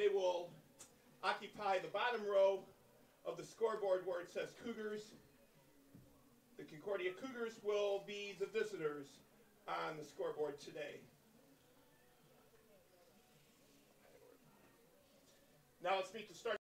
they will occupy the bottom row of the scoreboard where it says Cougars. The Concordia Cougars will be the visitors on the scoreboard today. Now let's meet to start.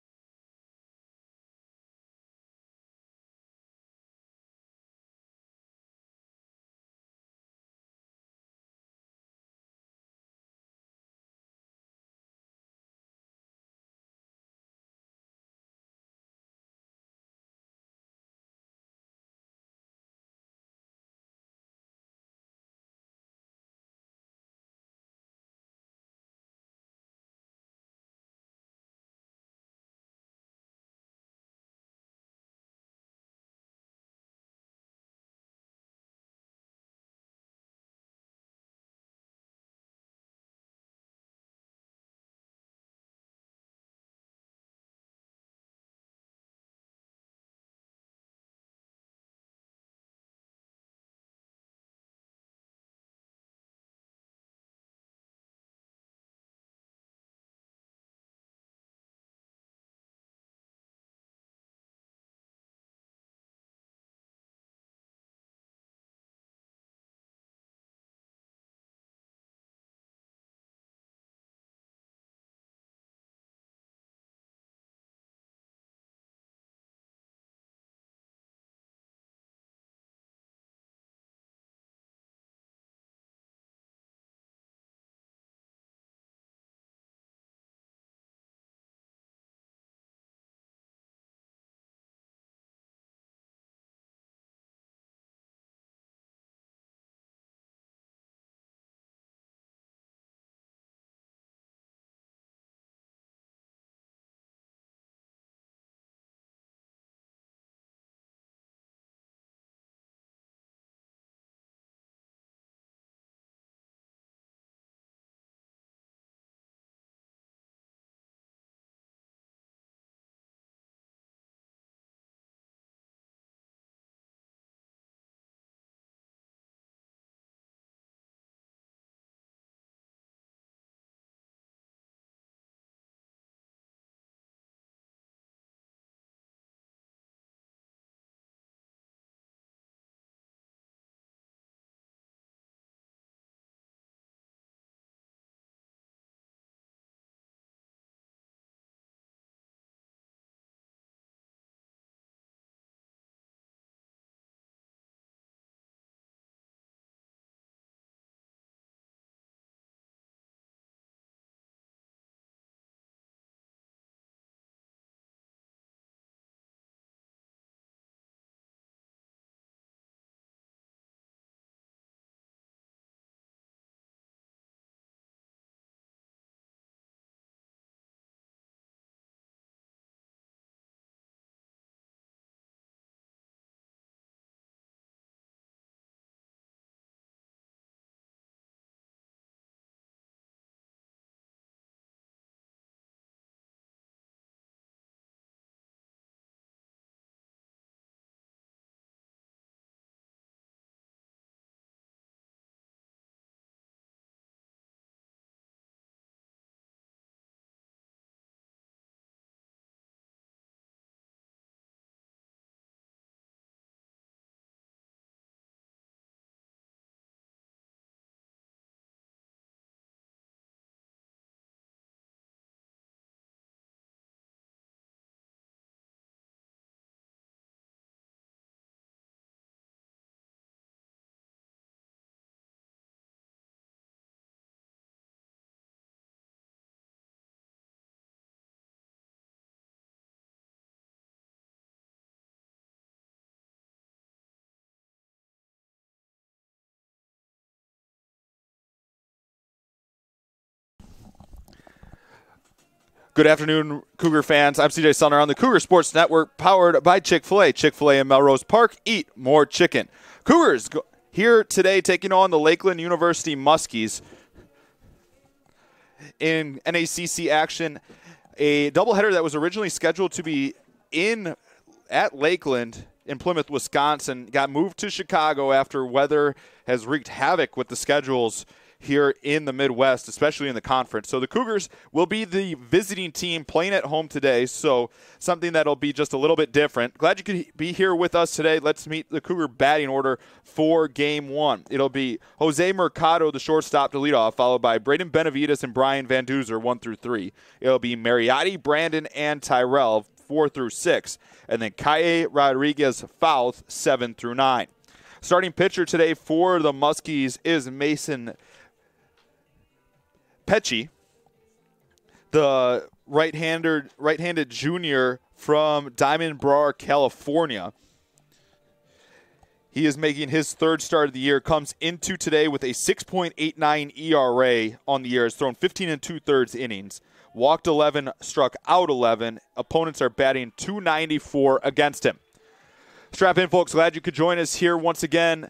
Good afternoon, Cougar fans. I'm CJ Sunner on the Cougar Sports Network, powered by Chick-fil-A. Chick-fil-A in Melrose Park. Eat more chicken. Cougars here today taking on the Lakeland University Muskies in NACC action. A doubleheader that was originally scheduled to be at Lakeland in Plymouth, Wisconsin, got moved to Chicago after weather has wreaked havoc with the schedules here in the Midwest, especially in the conference. So the Cougars will be the visiting team playing at home today, so something that'll be just a little bit different. Glad you could be here with us today. Let's meet the Cougar batting order for Game 1. It'll be Jose Mercado, the shortstop, to lead off, followed by Braden Benavides and Brian Van Duzer, 1 through 3. It'll be Mariotti, Brandon, and Tyrell, 4 through 6. And then Kaye Rodriguez Fouth, 7 through 9. Starting pitcher today for the Muskies is Mason Pecci, the right-handed junior from Diamond Bar, California. He is making his third start of the year, comes into today with a 6.89 ERA on the year, has thrown 15 2/3 innings, walked 11, struck out 11. Opponents are batting .294 against him. Strap in, folks. Glad you could join us here once again.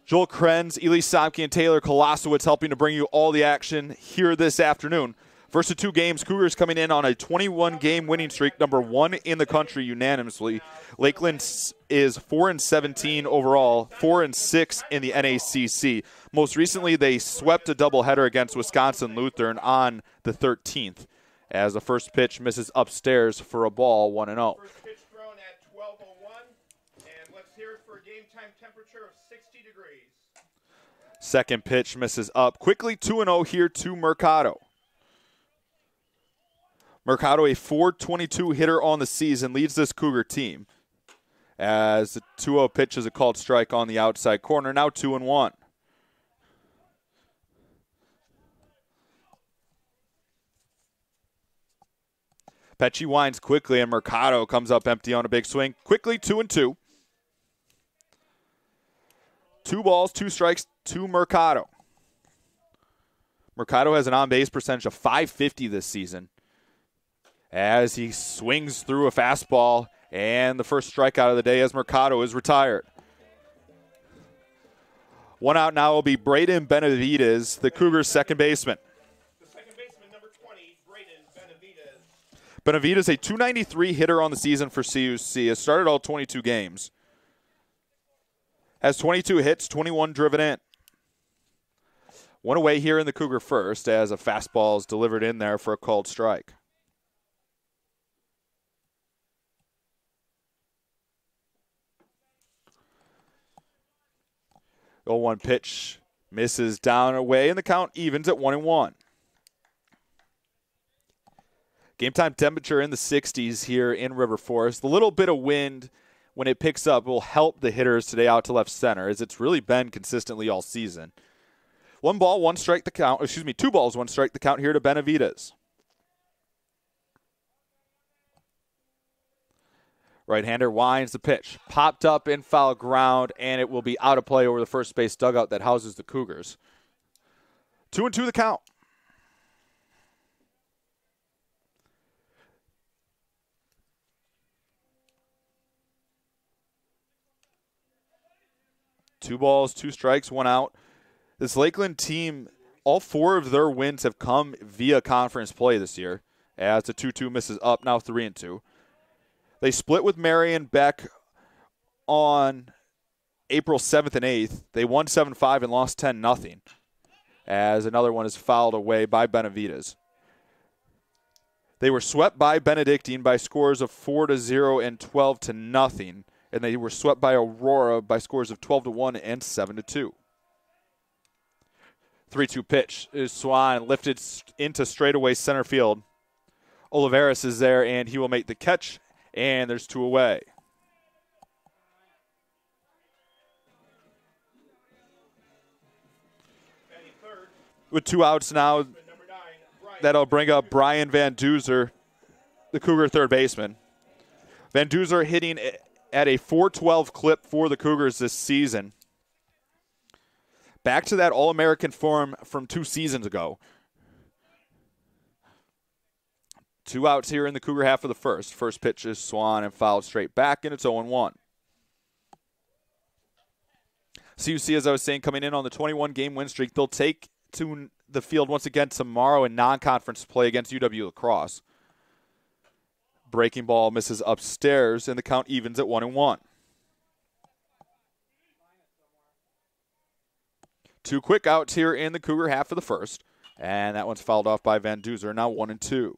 Joel Krenz, Elise Somke, and Taylor Kolosowicz helping to bring you all the action here this afternoon. First of 2 games, Cougars coming in on a 21-game winning streak, number 1 in the country unanimously. Lakeland is 4-17 overall, 4-6 in the NACC. Most recently, they swept a doubleheader against Wisconsin Lutheran on the 13th, as the first pitch misses upstairs for a ball, 1-0. First pitch thrown at 12:01, and let's hear it for a game time temperature of 60 degrees. Second pitch misses up. Quickly 2-0 here to Mercado. Mercado, a .422 hitter on the season, leads this Cougar team. As the 2-0 pitch is a called strike on the outside corner, now 2-1. Pecci winds quickly, and Mercado comes up empty on a big swing. Quickly 2-2. 2 balls, 2 strikes to Mercado. Mercado has an on-base percentage of .550 this season, as he swings through a fastball, and the first strikeout of the day as Mercado is retired. 1 out now will be Braden Benavides, the Cougars' second baseman. The second baseman, number 20, Braden Benavides. Benavides, a .293 hitter on the season for CUC, has started all 22 games. Has 22 hits, 21 driven in. 1 away here in the Cougar first, as a fastball is delivered in there for a called strike. 0-1 pitch misses down away, and the count evens at 1-1. Game time temperature in the 60s here in River Forest. The little bit of wind when it picks up will help the hitters today out to left center, as it's really been consistently all season. 1 ball, 1 strike the count. 2 balls, 1 strike the count here to Benavides. Right-hander winds the pitch. Popped up in foul ground, and it will be out of play over the first base dugout that houses the Cougars. 2-2 the count. Two balls, 2 strikes, 1 out. This Lakeland team, all 4 of their wins have come via conference play this year, as the 2-2 misses up, now 3-2. They split with Marion Beck on April 7th and 8th. They won 7-5 and lost 10-0, as another one is fouled away by Benavides. They were swept by Benedictine by scores of 4-0 and 12-0, and they were swept by Aurora by scores of 12-1 and 7-2. 3-2 pitch is Swan lifted into straightaway center field. Oliveras is there, and he will make the catch. And there's 2 away. With 2 outs now, that'll bring up Brian Van Duzer, the Cougar third baseman. Van Duzer hitting at a .412 clip for the Cougars this season. Back to that All-American form from 2 seasons ago. 2 outs here in the Cougar half of the first. First pitch is Swan and fouled straight back, and it's 0-1. CUC, as I was saying, coming in on the 21-game win streak. They'll take to the field once again tomorrow in non-conference play against UW La Crosse. Breaking ball misses upstairs, and the count evens at 1-1. Two quick outs here in the Cougar half of the first. And that one's fouled off by Van Duzer, now 1-2.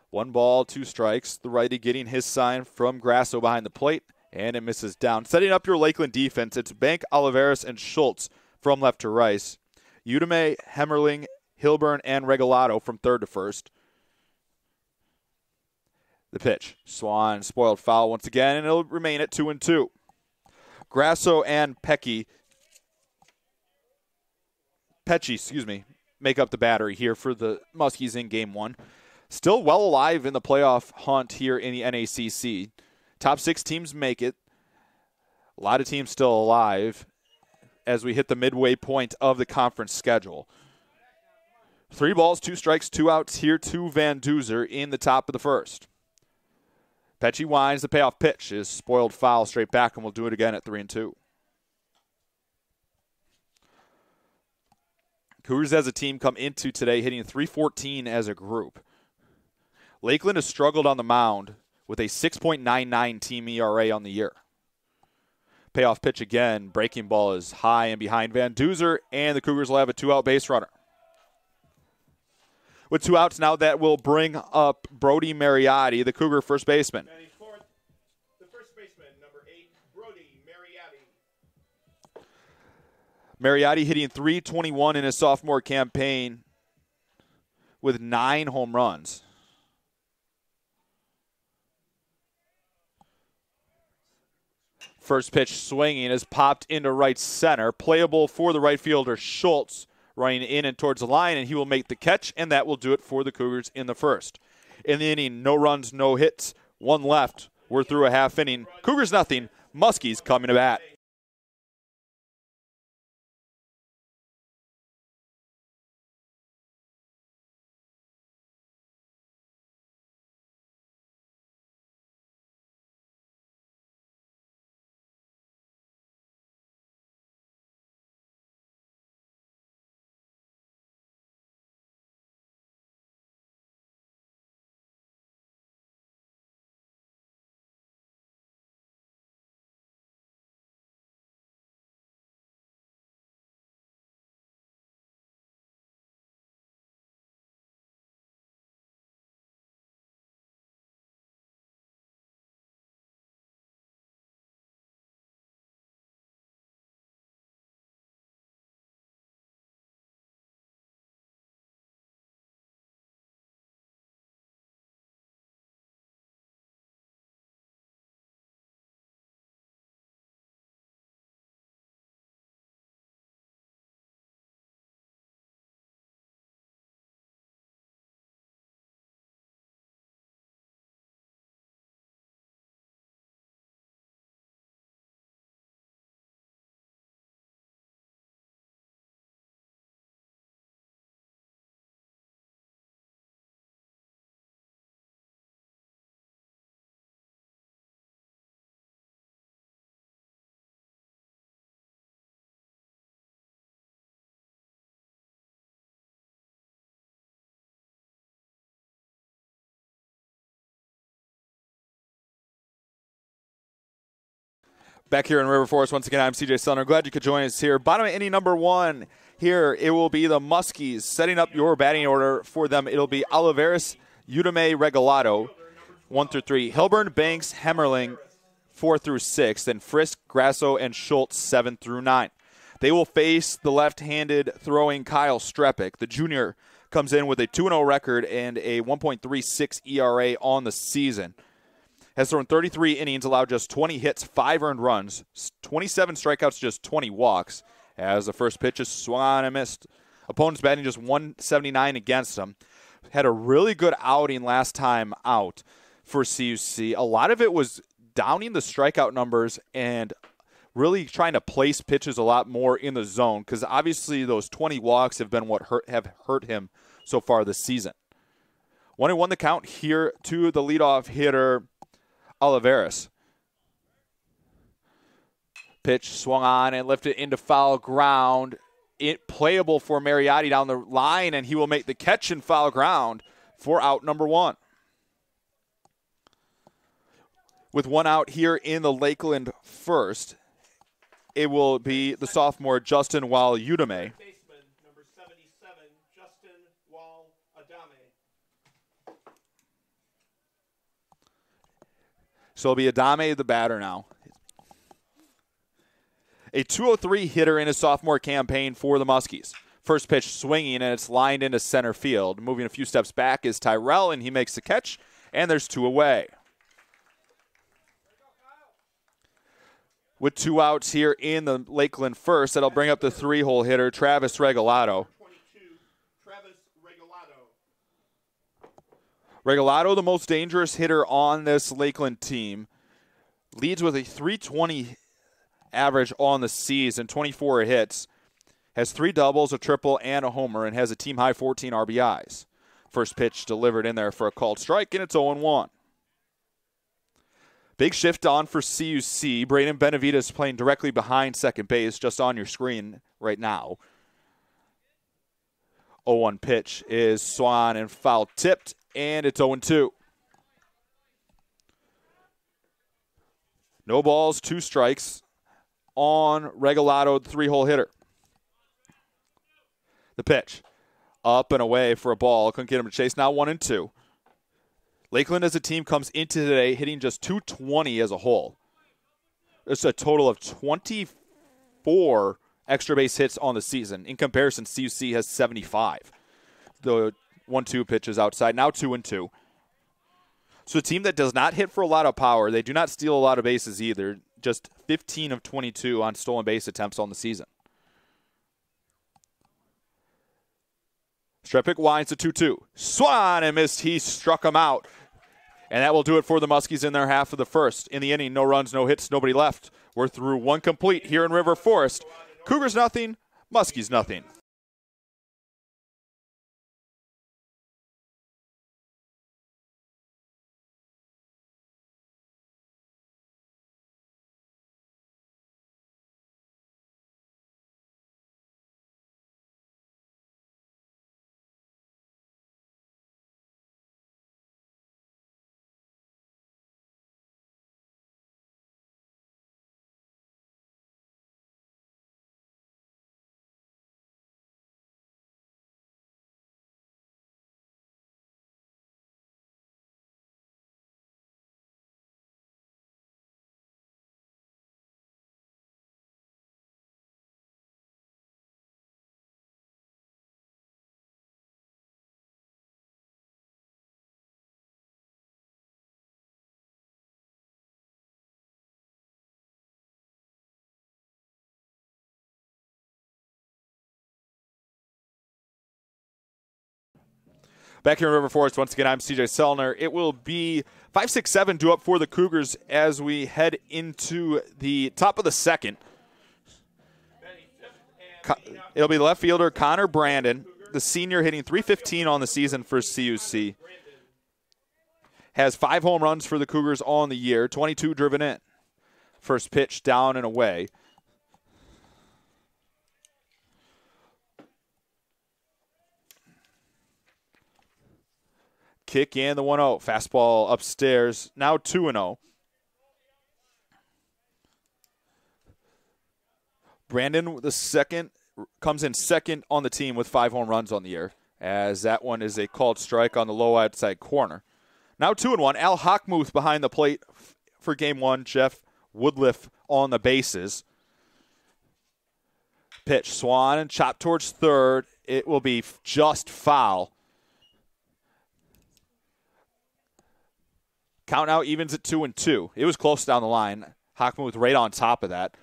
One ball, two strikes. The righty getting his sign from Grasso behind the plate, and it misses down. Setting up your Lakeland defense, it's Bank, Oliveris, and Schultz from left to right. Udemy, Hemmerling, Hilburn, and Regalado from third to first. The pitch. Swan spoiled foul once again, and it'll remain at 2-2. Grasso and Pecci, make up the battery here for the Muskies in game one. Still well alive in the playoff hunt here in the NACC. Top 6 teams make it. A lot of teams still alive as we hit the midway point of the conference schedule. 3 balls, 2 strikes, 2 outs here to Van Duzer in the top of the first. Pecci winds. The payoff pitch is spoiled foul straight back, and we'll do it again at 3-2. Cougars as a team come into today hitting .314 as a group. Lakeland has struggled on the mound with a 6.99 team ERA on the year. Payoff pitch again. Breaking ball is high and behind Van Duzer, and the Cougars will have a 2-out base runner. With 2 outs now, that will bring up Brody Mariotti, the Cougar first baseman. The first baseman, number 8, Brody Mariotti. Mariotti hitting .321 in his sophomore campaign with 9 home runs. First pitch swinging is popped into right center. Playable for the right fielder, Schultz, running in and towards the line, and he will make the catch, and that will do it for the Cougars in the first. In the inning, no runs, no hits, 1 left. We're through a half inning. Cougars nothing. Muskies coming to bat. Back here in River Forest, once again, I'm CJ Sunner. Glad you could join us here. Bottom of inning number 1 here. It will be the Muskies setting up your batting order for them. It'll be Oliveris, Udemy, Regalado, 1 through 3. Hilburn, Banks, Hemmerling, 4 through 6. Then Frisk, Grasso, and Schultz, 7 through 9. They will face the left-handed throwing Kyle Strepik. The junior comes in with a 2-0 record and a 1.36 ERA on the season. Has thrown 33 innings, allowed just 20 hits, 5 earned runs, 27 strikeouts, just 20 walks. As the first pitch is swung on and missed. Opponents batting just 179 against him. Had a really good outing last time out for CUC. A lot of it was downing the strikeout numbers and really trying to place pitches a lot more in the zone, because obviously those 20 walks have been what have hurt him so far this season. 1-1 the count here to the leadoff hitter, Oliveris. Pitch swung on and lifted into foul ground. It playable for Mariotti down the line, and he will make the catch in foul ground for out number 1. With one out here in the Lakeland first, it will be the sophomore Justin Wal-Udame. Baseman, number 77, Justin Wal-Adame. So it'll be Adame the batter now. A 203 hitter in his sophomore campaign for the Muskies. First pitch swinging, and it's lined into center field. Moving a few steps back is Tyrell, and he makes the catch, and there's 2 away. With 2 outs here in the Lakeland first, that'll bring up the 3-hole hitter, Travis Regalado. 22, Travis Regalado. Regalado, the most dangerous hitter on this Lakeland team, leads with a 320 average on the season, 24 hits, has 3 doubles, a triple, and a homer, and has a team-high 14 RBIs. First pitch delivered in there for a called strike, and it's 0-1. Big shift on for CUC. Braden Benavides playing directly behind second base, just on your screen right now. 0-1 pitch is swung and foul tipped, and it's 0-2. No balls, 2 strikes on Regalado, the 3-hole hitter. The pitch. Up and away for a ball. Couldn't get him to chase. Now 1-2. Lakeland as a team comes into today hitting just .220 as a whole. It's a total of 24 extra base hits on the season. In comparison, CUC has 75. The 1-2 pitch is outside. Now 2-2. So a team that does not hit for a lot of power. They do not steal a lot of bases either. Just 15 of 22 on stolen base attempts on the season. Strepik winds to 2-2. Swung and missed. He struck him out. And that will do it for the Muskies in their half of the first. In the inning, no runs, no hits, nobody left. We're through 1 complete here in River Forest. Cougars nothing, Muskies nothing. Back here in River Forest, once again, I'm CJ Selner. It will be 5-6-7 due up for the Cougars as we head into the top of the second. It'll be left fielder Connor Brandon, the senior, hitting .315 on the season for CUC. Has 5 home runs for the Cougars on the year, 22 driven in. First pitch down and away. Kick and the 1-0. Fastball upstairs. Now 2-0. Brandon, the second, comes in second on the team with 5 home runs on the year, as that one is a called strike on the low outside corner. Now 2-1. Al Hockmuth behind the plate for game 1. Jeff Woodliff on the bases. Pitch. Swan and chop towards third. It will be just foul. Count now evens at 2-2. It was close down the line. Hockmuth right on top of that.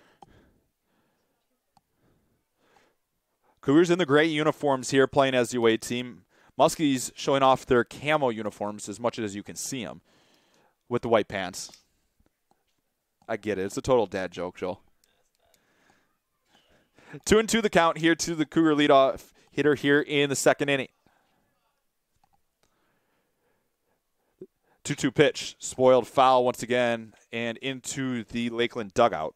Cougars in the gray uniforms here playing as the away team. Muskies showing off their camo uniforms as much as you can see them with the white pants. I get it. It's a total dad joke, Joel. 2-2 the count here to the Cougar leadoff hitter here in the second inning. 2-2 pitch, spoiled foul once again, and into the Lakeland dugout.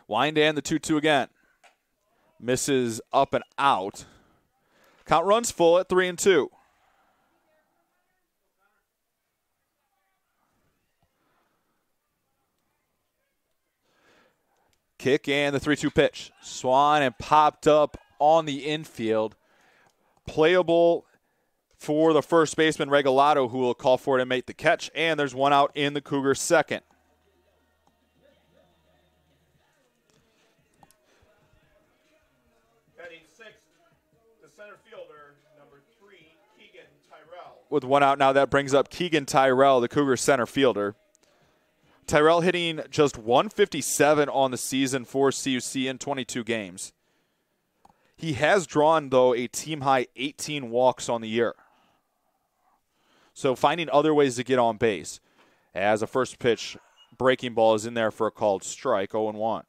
Wind and the 2-2 again. Misses up and out. Count runs full at 3-2. Kick and the 3-2 pitch. Swung and popped up on the infield. Playable for the first baseman, Regalado, who will call for it and make the catch. And there's one out in the Cougars' second. Batting sixth, the center fielder, number 3, Keegan Tyrell. With one out now, that brings up Keegan Tyrell, the Cougars' center fielder. Tyrell hitting just 157 on the season for CUC in 22 games. He has drawn, though, a team-high 18 walks on the year. So finding other ways to get on base. As a first pitch, breaking ball is in there for a called strike, 0-1.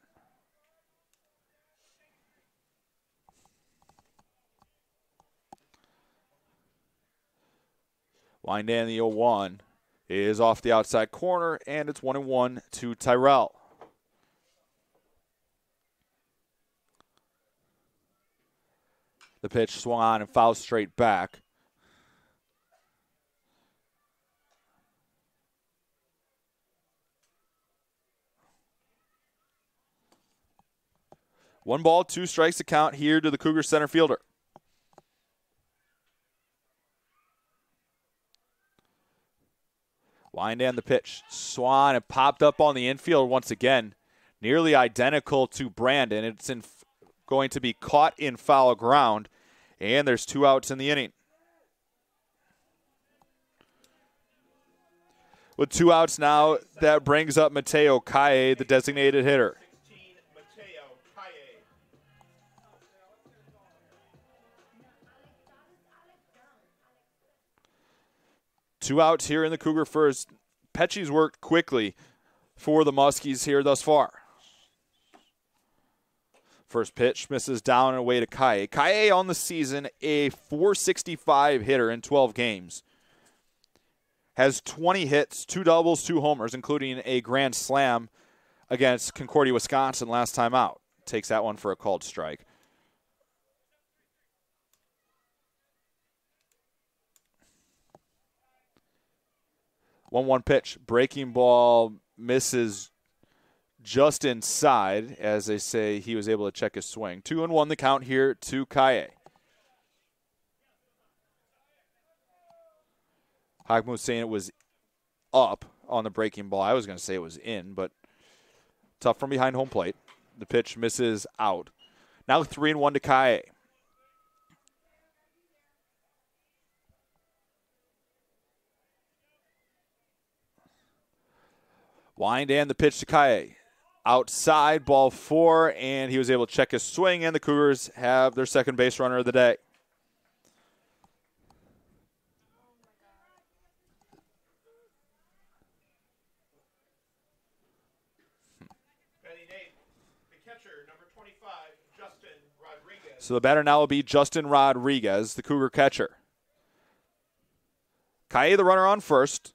Wind in the 0-1 is off the outside corner, and it's 1-1 to Tyrell. The pitch swung on and fouled straight back. One ball, 2 strikes to count here to the Cougars center fielder. Wind and the pitch. Swan and popped up on the infield once again. Nearly identical to Brandon. It's going to be caught in foul ground. And there's 2 outs in the inning. With 2 outs now, that brings up Mateo Kaye, the designated hitter. 16, Mateo Kaye. Two outs here in the Cougar first. Pecci's worked quickly for the Muskies here thus far. First pitch misses down and away to Kaye. Kaye on the season, a .465 hitter in 12 games. Has 20 hits, 2 doubles, 2 homers, including a grand slam against Concordia, Wisconsin last time out. Takes that one for a called strike. One pitch. Breaking ball misses just inside. As they say, he was able to check his swing. 2-1 the count here to Kaye. Hagmuth saying it was up on the breaking ball. I was going to say it was in, but tough from behind home plate. The pitch misses out. Now 3-1 to Kaye. Wind and the pitch to Kaye. Outside, ball 4, and he was able to check his swing, and the Cougars have their second base runner of the day. So the batter now will be Justin Rodriguez, the Cougar catcher. Kaye, the runner on first.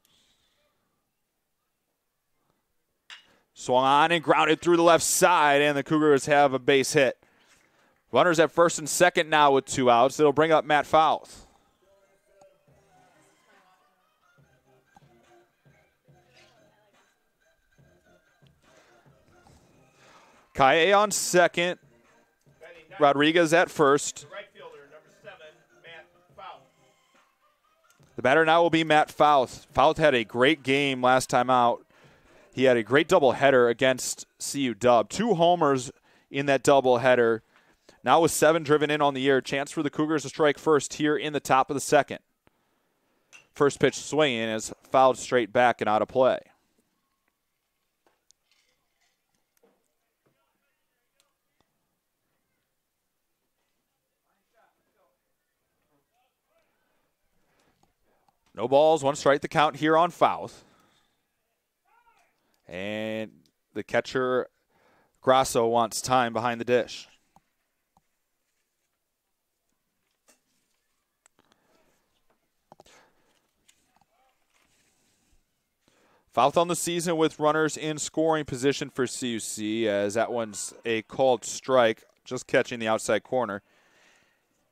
Swung on and grounded through the left side, and the Cougars have a base hit. Runners at first and second now with 2 outs. It'll bring up Matt Fouth. Kaye on second. Rodriguez at first. Right fielder, number 7, Matt Fouth. The batter now will be Matt Fouth. Fouth had a great game last time out. He had a great doubleheader against CU Dub. 2 homers in that doubleheader. Now with 7 driven in on the year. Chance for the Cougars to strike first here in the top of the second. First pitch swinging is fouled straight back and out of play. No balls, 1 strike the count here on Fouth. And the catcher, Grasso, wants time behind the dish. Fourth on the season with runners in scoring position for CUC, as that one's a called strike, just catching the outside corner.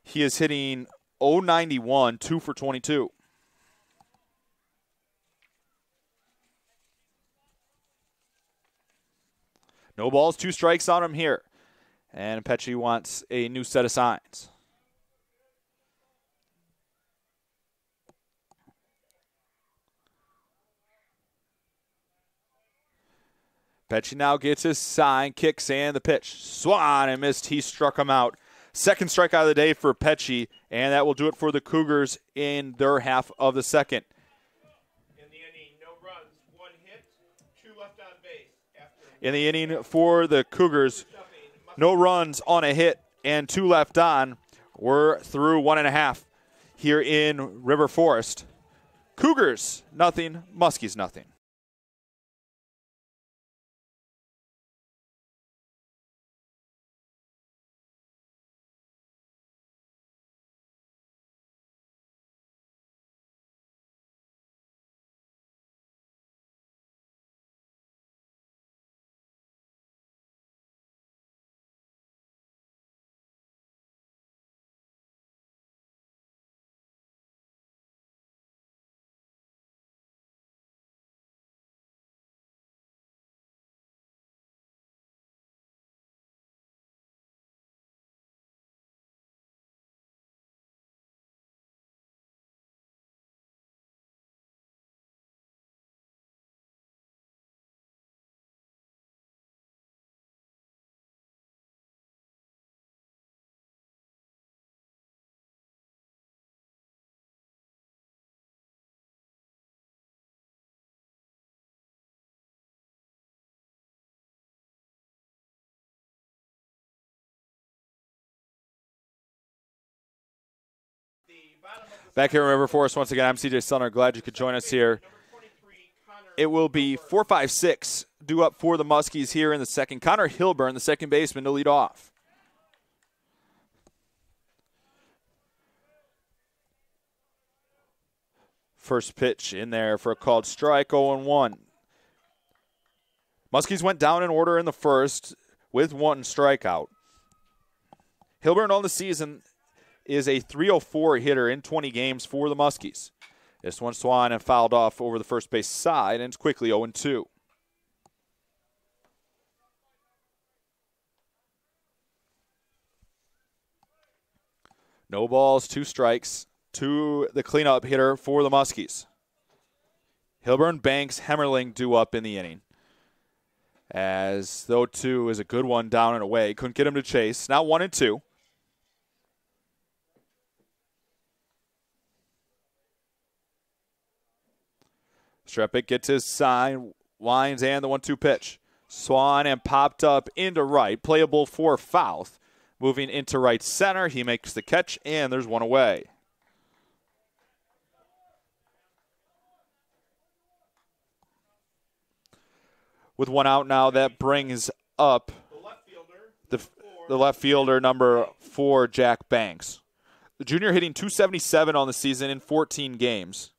He is hitting .091, 2 for 22. No balls, 2 strikes on him here. And Pesci wants a new set of signs. Pesci now gets his sign, kicks, and the pitch. Swung and missed. He struck him out. Second strikeout of the day for Pesci, and that will do it for the Cougars in their half of the second. In the inning, no runs, 1 hit, 2 left on base. In the inning for the Cougars, no runs on a hit and 2 left on. We're through 1.5 here in River Forest. Cougars, nothing. Muskies, nothing. Back here in River Forest once again, I'm CJ Sunner. Glad you could join us here. It will be 4-5-6 due up for the Muskies here in the second. Connor Hilburn, the second baseman, to lead off. First pitch in there for a called strike, 0-1. Muskies went down in order in the first with 1 strikeout. Hilburn on the season is a .304 hitter in 20 games for the Muskies. This one swung and fouled off over the first base side, and it's quickly 0-2. No balls, 2 strikes to the cleanup hitter for the Muskies. Hilburn, Banks, Hemmerling due up in the inning. As though 2 is a good one down and away. Couldn't get him to chase. Now 1-2. Strepik gets his sign, winds, and the 1-2 pitch. Swung and popped up into right, playable for Fouth. Moving into right center, he makes the catch, and there's 1 away. With 1 out now, that brings up the left fielder, number 4, Jack Banks. The junior hitting .277 on the season in 14 games.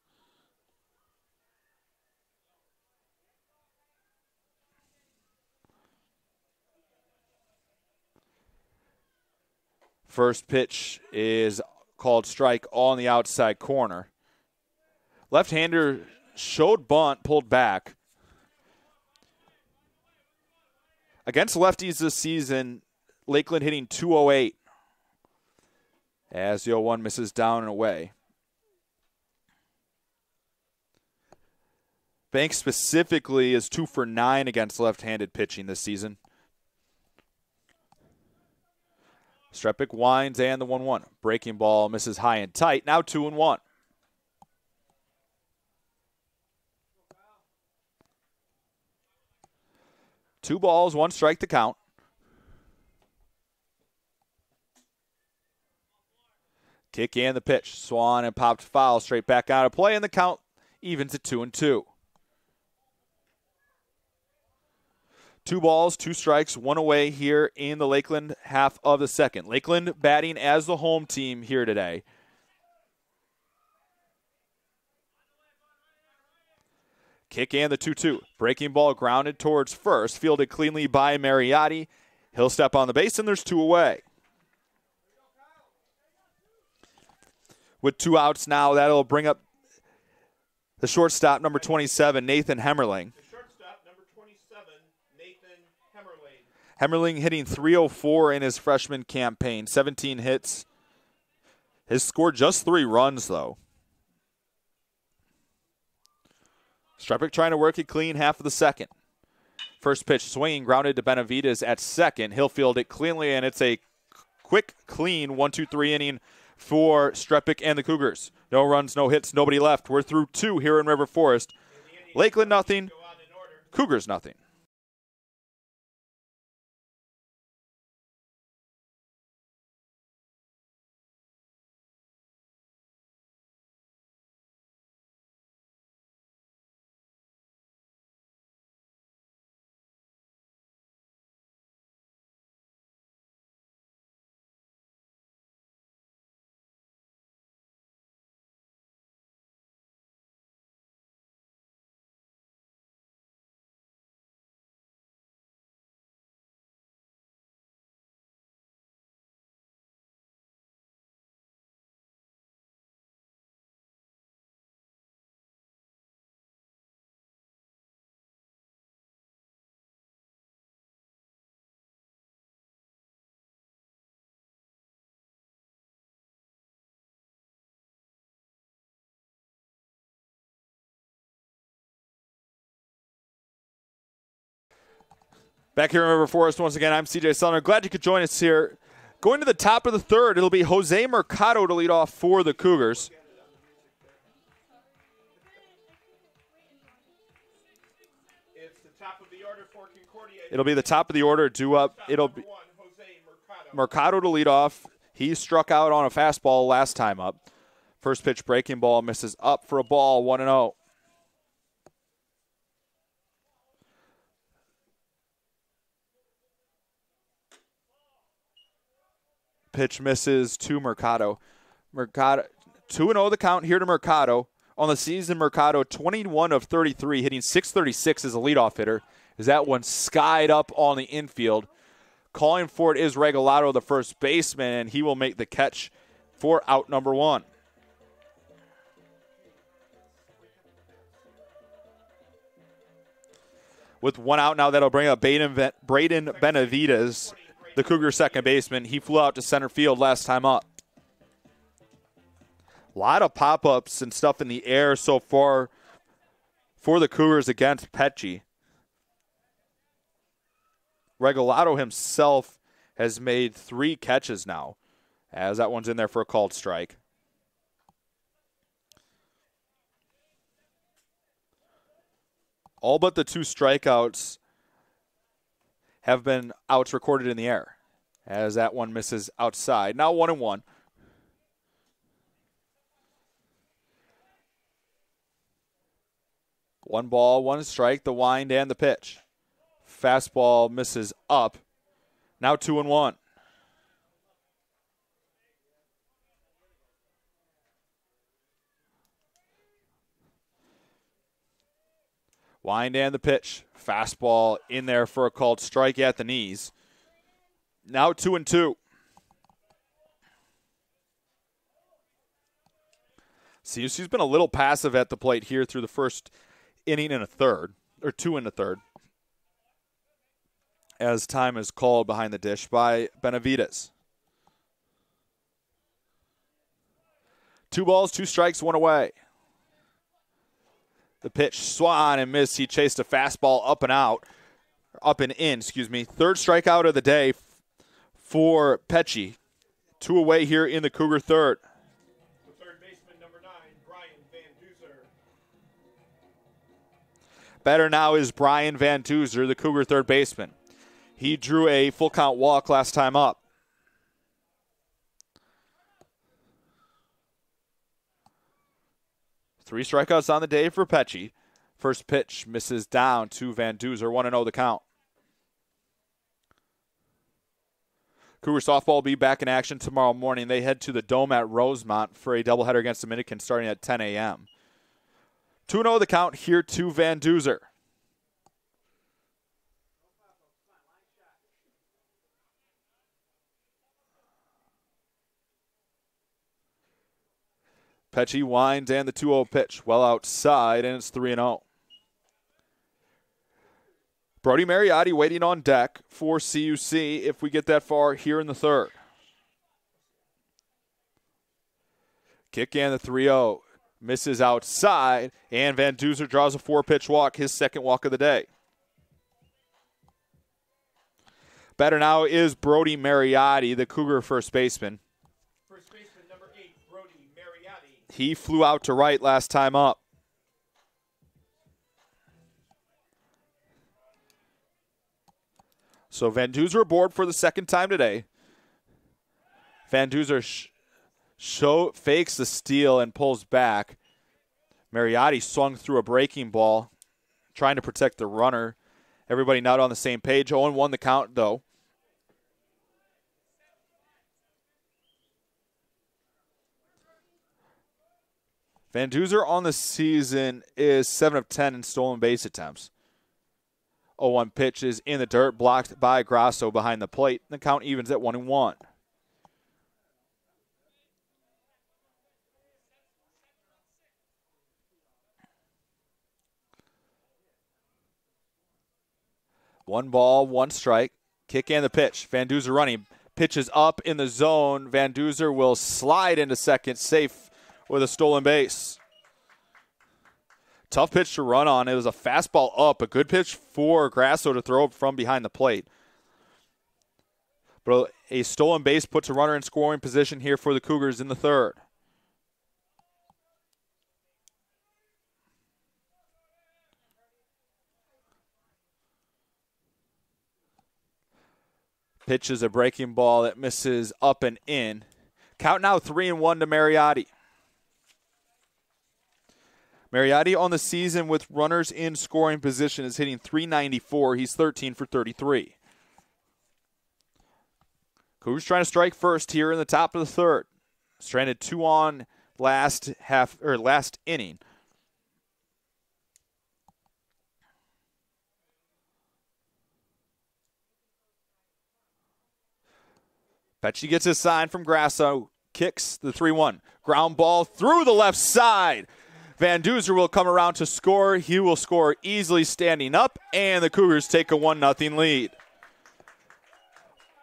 First pitch is called strike on the outside corner. Left-hander showed bunt, pulled back. Against lefties this season, Lakeland hitting .208 as the 0-1 misses down and away. Banks specifically is 2 for 9 against left-handed pitching this season. Strepik winds and the 1-1. Breaking ball misses high and tight. Now 2-1. Two balls, 1 strike to count. Kick and the pitch. Swan and popped foul straight back out of play, and the count evens at 2-2. 2 balls, 2 strikes, 1 away here in the Lakeland half of the second. Lakeland batting as the home team here today. Kick and the 2-2. Breaking ball grounded towards first. Fielded cleanly by Mariotti. He'll step on the base, and there's 2 away. With 2 outs now, that'll bring up the shortstop, number 27, Nathan Hemmerling. The shortstop, number 27, Nathan Hemmerling. Hemmerling hitting .304 in his freshman campaign, 17 hits. Has scored just 3 runs, though. Strepik trying to work it clean half of the second. First pitch swinging, grounded to Benavides at second. He'll field it cleanly, and it's a quick, clean 1-2-3 inning for Strepik and the Cougars. No runs, no hits, nobody left. We're through 2 here in River Forest. Lakeland nothing, Cougars nothing. Back here in River Forest once again, I'm CJ Sumner. Glad you could join us here. Going to the top of the third, it'll be Jose Mercado to lead off for the Cougars. It's the top of the order for Concordia. It'll be the top of the order due up. It'll be Mercado to lead off. He struck out on a fastball last time up. First pitch breaking ball misses up for a ball, 1-0. Pitch misses to Mercado. Mercado 2-0 the count here to Mercado. On the season, Mercado 21 of 33, hitting .636 as a leadoff hitter. As that one skied up on the infield. Calling for it is Regalado, the first baseman, and he will make the catch for out number 1. With 1 out now, that'll bring up Braden Benavides, the Cougar second baseman. He flew out to center field last time up. A lot of pop-ups and stuff in the air so far for the Cougars against Pecci. Regalado himself has made 3 catches now, as that one's in there for a called strike. All but the 2 strikeouts have been outs recorded in the air, as that one misses outside. Now 1-1. One ball, 1 strike, the wind and the pitch. Fastball misses up. Now 2-1. Wind and the pitch. Fastball in there for a called strike at the knees. Now 2-2. CUC's been a little passive at the plate here through the first inning and a third, or 2 in the third, as time is called behind the dish by Benavides. 2 balls, 2 strikes, 1 away. The pitch swung and missed. He chased a fastball up and in. Third strikeout of the day for Pecci. 2 away here in the Cougar third. The third baseman, number 9, Brian Van Duzer. Batter now is Brian Van Duzer, the Cougar third baseman. He drew a full count walk last time up. Three strikeouts on the day for Pecci. First pitch misses down to Van Duzer. 1-0 the count. Cougar softball will be back in action tomorrow morning. They head to the Dome at Rosemont for a doubleheader against Dominican starting at 10 a.m. 2-0 the count here to Van Duzer. Pecci winds and the 2-0 pitch. Well outside, and it's 3-0. Brody Mariotti waiting on deck for CUC if we get that far here in the third. Kick and the 3-0. Misses outside, and Van Duzer draws a 4-pitch walk, his second walk of the day. Batter now is Brody Mariotti, the Cougar first baseman. First baseman number 8, Brody Mariotti. He flew out to right last time up. So Van Duzer aboard for the second time today. Van Duzer fakes the steal and pulls back. Mariotti swung through a breaking ball, trying to protect the runner. Everybody not on the same page. 0-1 the count, though. Van Duzer on the season is 7 of 10 in stolen base attempts. 0-1 pitch is in the dirt, blocked by Grasso behind the plate. The count evens at 1-1. One ball, one strike. Kick and the pitch. Van Duzer running. Pitches up in the zone. Van Duzer will slide into second, safe with a stolen base. Tough pitch to run on. It was a fastball up. A good pitch for Grasso to throw from behind the plate. But a stolen base puts a runner in scoring position here for the Cougars in the third. Pitch is a breaking ball that misses up and in. Count now 3-1 to Mariotti. Mariotti on the season with runners in scoring position is hitting .394. He's 13 for 33. Cougars trying to strike first here in the top of the third. Stranded 2 on last inning. Pecci gets his sign from Grasso. Kicks the 3-1. Ground ball through the left side. Van Duzer will come around to score. He will score easily standing up, and the Cougars take a 1-0 lead.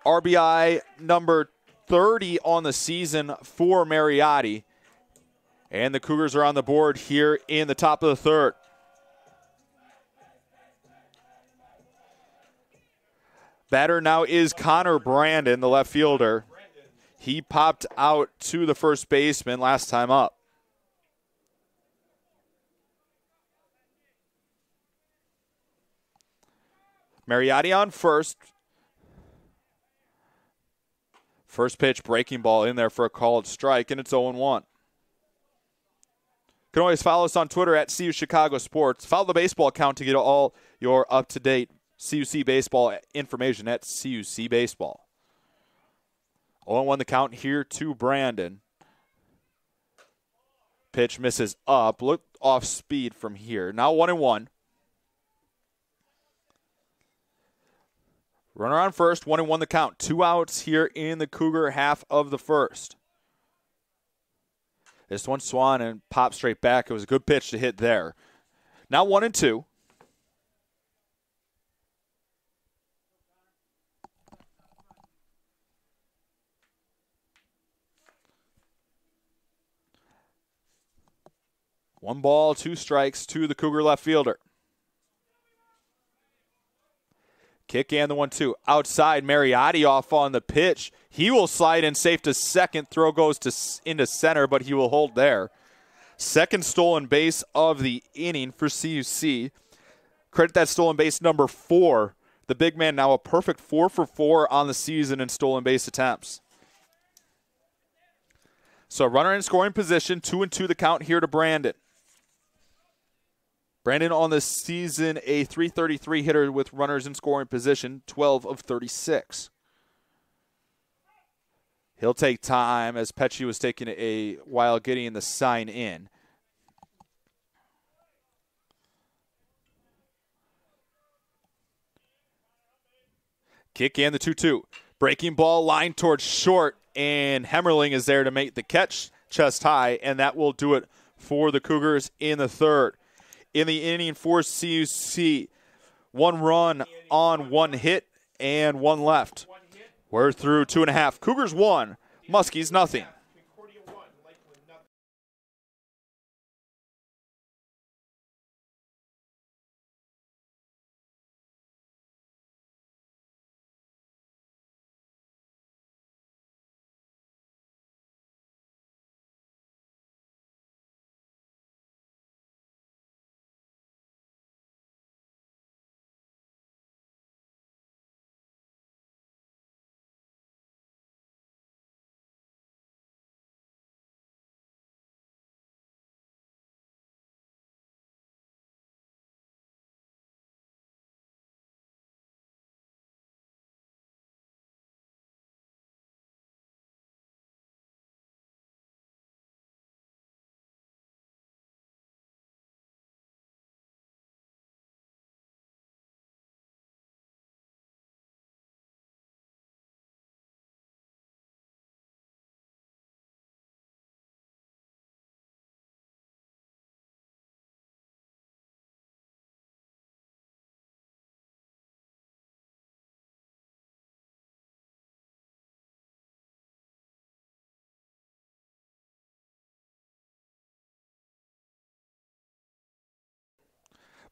RBI number 30 on the season for Mariotti. And the Cougars are on the board here in the top of the third. Batter now is Connor Brandon, the left fielder. He popped out to the first baseman last time up. Mariotti on first. First pitch, breaking ball in there for a called strike, and it's 0-1. You can always follow us on Twitter at CU Chicago Sports. Follow the baseball account to get all your up-to-date CUC baseball information at CUC Baseball. 0-1 the count here to Brandon. Pitch misses up. Look off speed from here. Now 1-1. Runner on first. 1-1 the count. 2 outs here in the Cougar half of the first. This one swung and popped straight back. It was a good pitch to hit there. Now 1-2. One ball, 2 strikes to the Cougar left fielder. Kick and the 1-2. Outside, Mariotti off on the pitch. He will slide in safe to second. Throw goes into center, but he will hold there. Second stolen base of the inning for CUC. Credit that stolen base number 4. The big man now a perfect 4 for 4 on the season in stolen base attempts. So runner in scoring position, 2-2 the count here to Brandon. Brandon on the season, a .333 hitter with runners in scoring position, 12 of 36. He'll take time as Pecci was taking a while getting the sign in. Kick and the 2-2. Breaking ball line towards short, and Hemmerling is there to make the catch chest high, and that will do it for the Cougars in the third. In the inning for CUC, 1 run on 1 hit and 1 left. We're through 2.5. Cougars 1, Muskies nothing.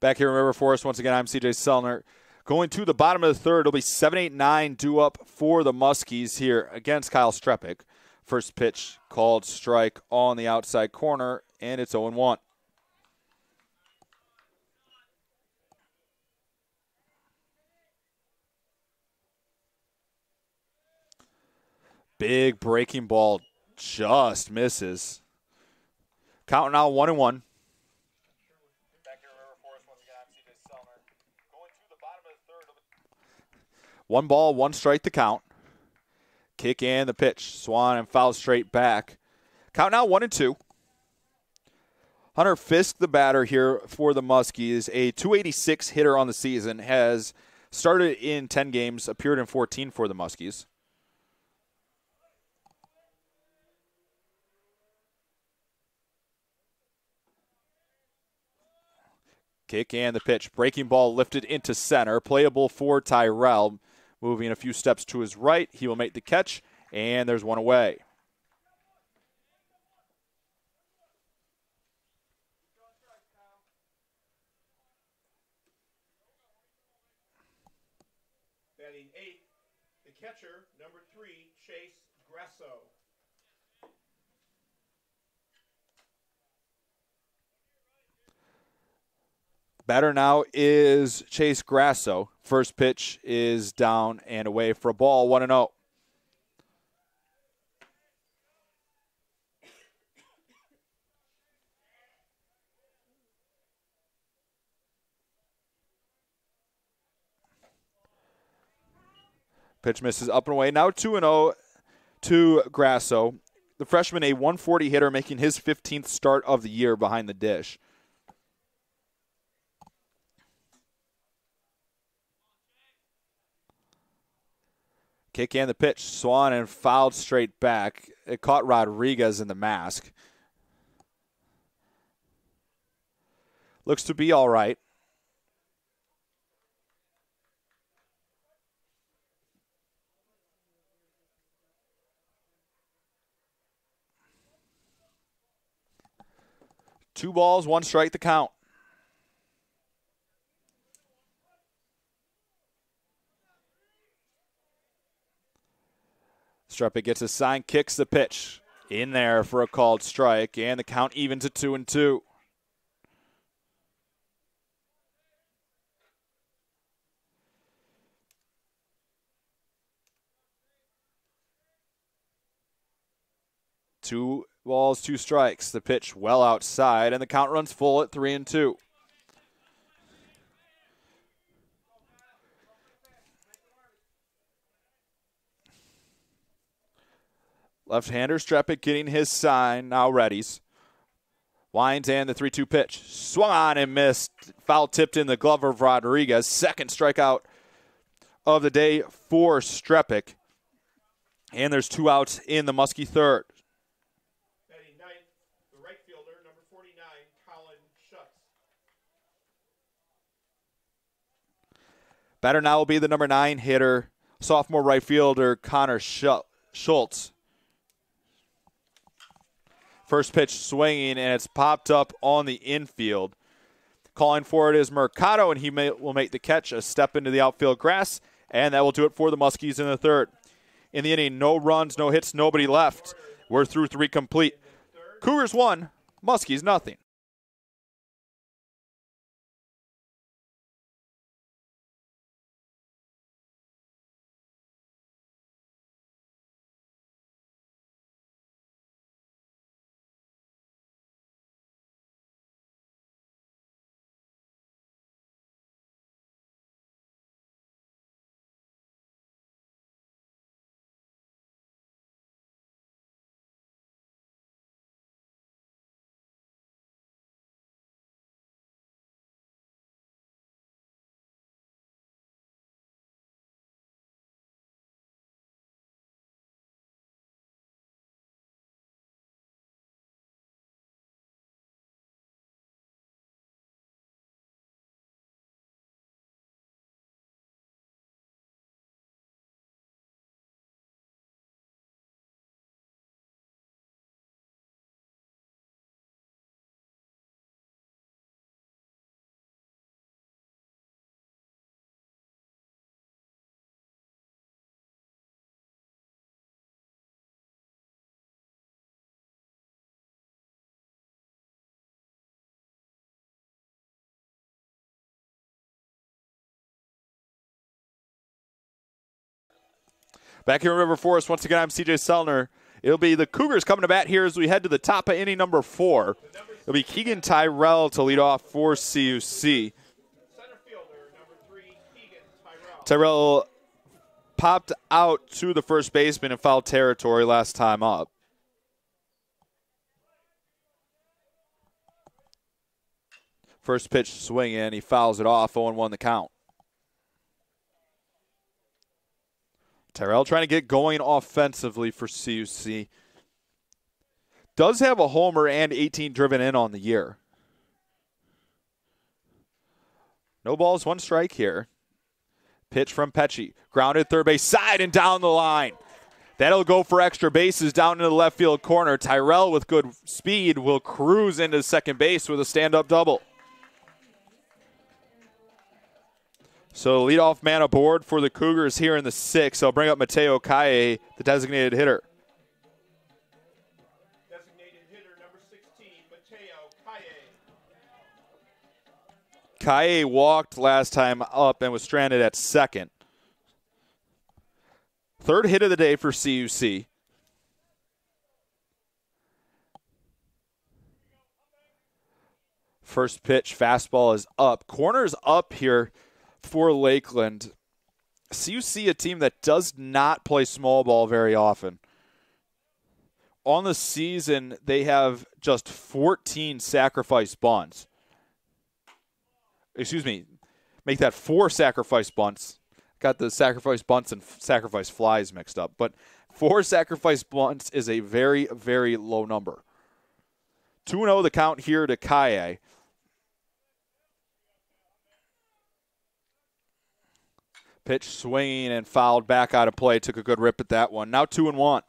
Back here in River Forest, once again, I'm CJ Selner. Going to the bottom of the third, it'll be 7-8-9 due up for the Muskies here against Kyle Strepik. First pitch called strike on the outside corner, and it's 0-1. Big breaking ball just misses. Count now 1-1. 1 ball, 1 strike to count. Kick and the pitch. Swan and foul straight back. Count now 1-2. Hunter Fisk, the batter here for the Muskies, a .286 hitter on the season, has started in 10 games, appeared in 14 for the Muskies. Kick and the pitch. Breaking ball lifted into center. Playable for Tyrell. Moving a few steps to his right. He will make the catch, and there's 1 away. Batting 8, the catcher, number 3, Chase Grasso. Batter now is Chase Grasso. First pitch is down and away for a ball, 1-0. Pitch misses up and away. Now 2-0 to Grasso. The freshman, a .140 hitter, making his 15th start of the year behind the dish. Kick and the pitch. Swan and fouled straight back. It caught Rodriguez in the mask. Looks to be all right. Two balls, 1 strike to count. Strepik gets a sign, kicks the pitch. In there for a called strike, and the count evens at 2-2. Two balls, 2 strikes. The pitch well outside, and the count runs full at 3-2. Left-hander Strepik getting his sign, now readies. Winds and the 3-2 pitch. Swung on and missed. Foul tipped in the glove of Rodriguez. Second strikeout of the day for Strepic. And there's 2 outs in the Muskie third. Batting ninth, the right fielder, number 49, Colin Schutz. Batter now will be the number 9 hitter, sophomore right fielder Connor Schultz. First pitch swinging, and it's popped up on the infield. Calling for it is Mercado, and he will make the catch, a step into the outfield grass, and that will do it for the Muskies in the third. In the inning, no runs, no hits, nobody left. We're through 3 complete. Cougars 1, Muskies nothing. Back here in River Forest, once again, I'm CJ Sellner. It'll be the Cougars coming to bat here as we head to the top of inning number 4. It'll be Keegan Tyrell to lead off for CUC. Center fielder, number 3, Keegan Tyrell popped out to the first baseman in foul territory last time up. First pitch swinging, he fouls it off, 0-1 the count. Tyrell trying to get going offensively for CUC. Does have a homer and 18 driven in on the year. No balls, 1 strike here. Pitch from Pecci. Grounded third base side and down the line. That'll go for extra bases down into the left field corner. Tyrell with good speed will cruise into second base with a stand-up double. So leadoff man aboard for the Cougars here in the 6th. I'll bring up Mateo Kaye, the designated hitter. Designated hitter, number 16, Mateo Kaye. Kaye walked last time up and was stranded at second. Third hit of the day for CUC. First pitch, fastball is up. Corner's up here for Lakeland. CUC, a team that does not play small ball very often. On the season, they have just 14 sacrifice bunts. Excuse me, make that 4 sacrifice bunts. Got the sacrifice bunts and sacrifice flies mixed up. But 4 sacrifice bunts is a very, very low number. 2-0 the count here to Kaye. Pitch swinging and fouled back out of play. Took a good rip at that one. Now 2-1.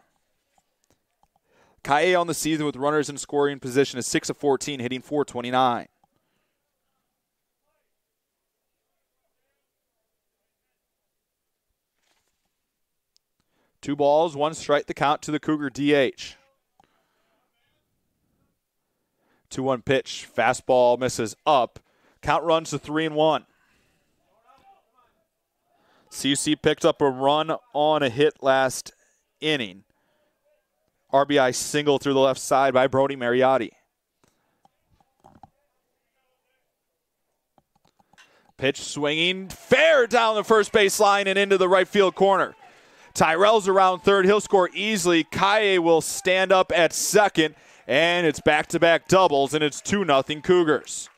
Kaye on the season with runners in scoring position is 6 of 14, hitting .429. Two balls, 1 strike the count to the Cougar DH. 2-1 pitch. Fastball misses up. Count runs to 3-1. CUC picked up a run on a hit last inning. RBI single through the left side by Brody Mariotti. Pitch swinging fair down the first base line and into the right field corner. Tyrell's around third. He'll score easily. Kaye will stand up at second, and it's back-to-back doubles, and it's 2-0 Cougars.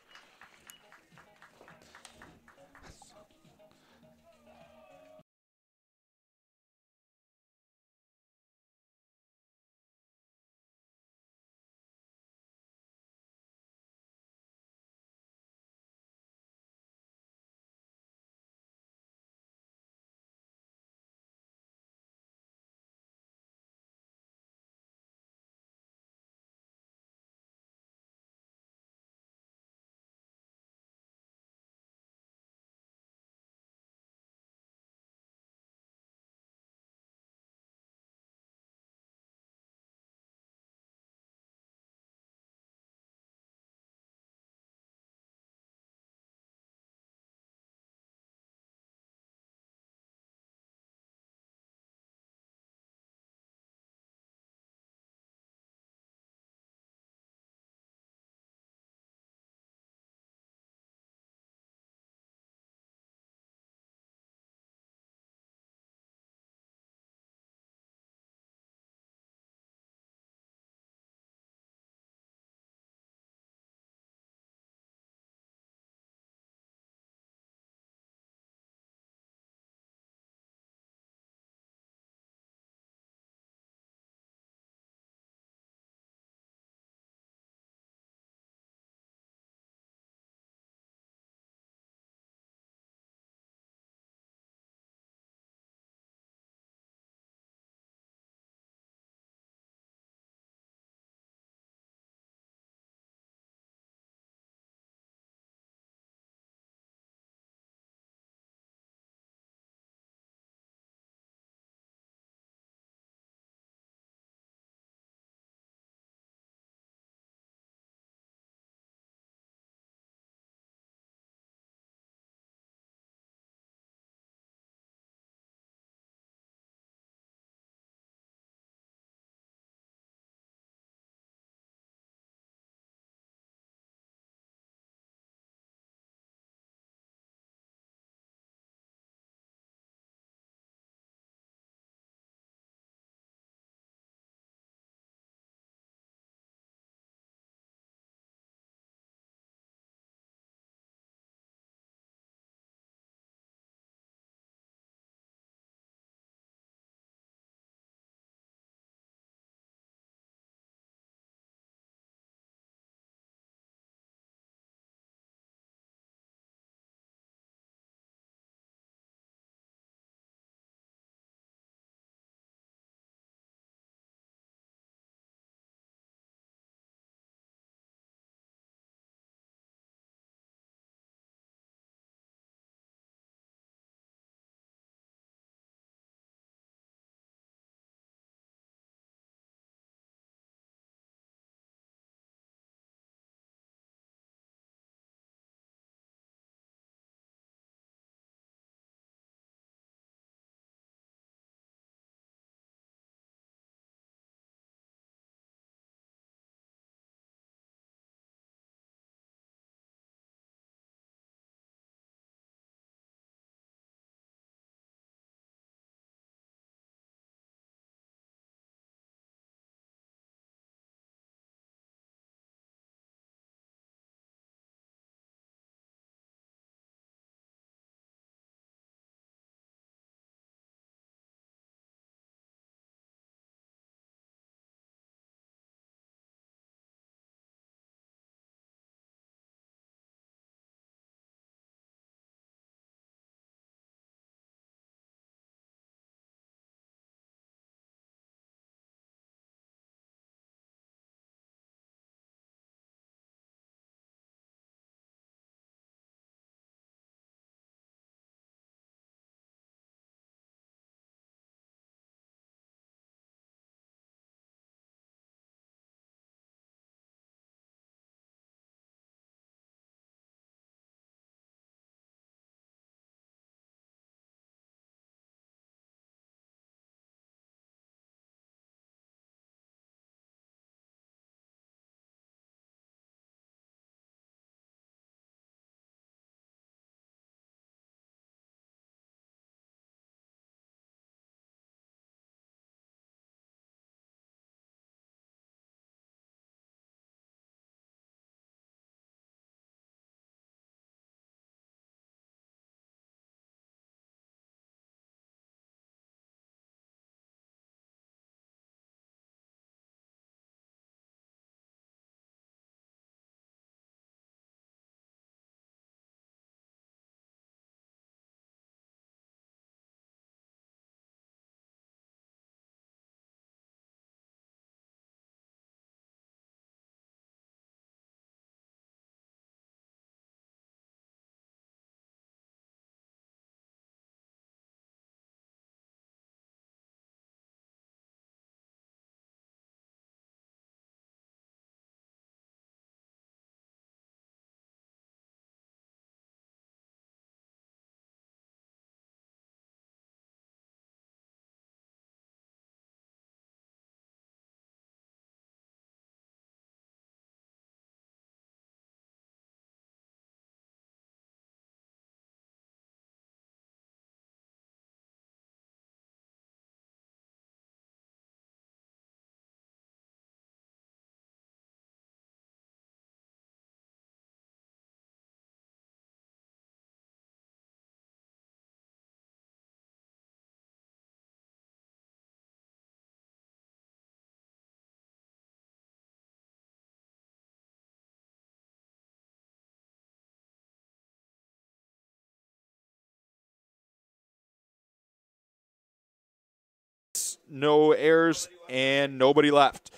no errors, and nobody left.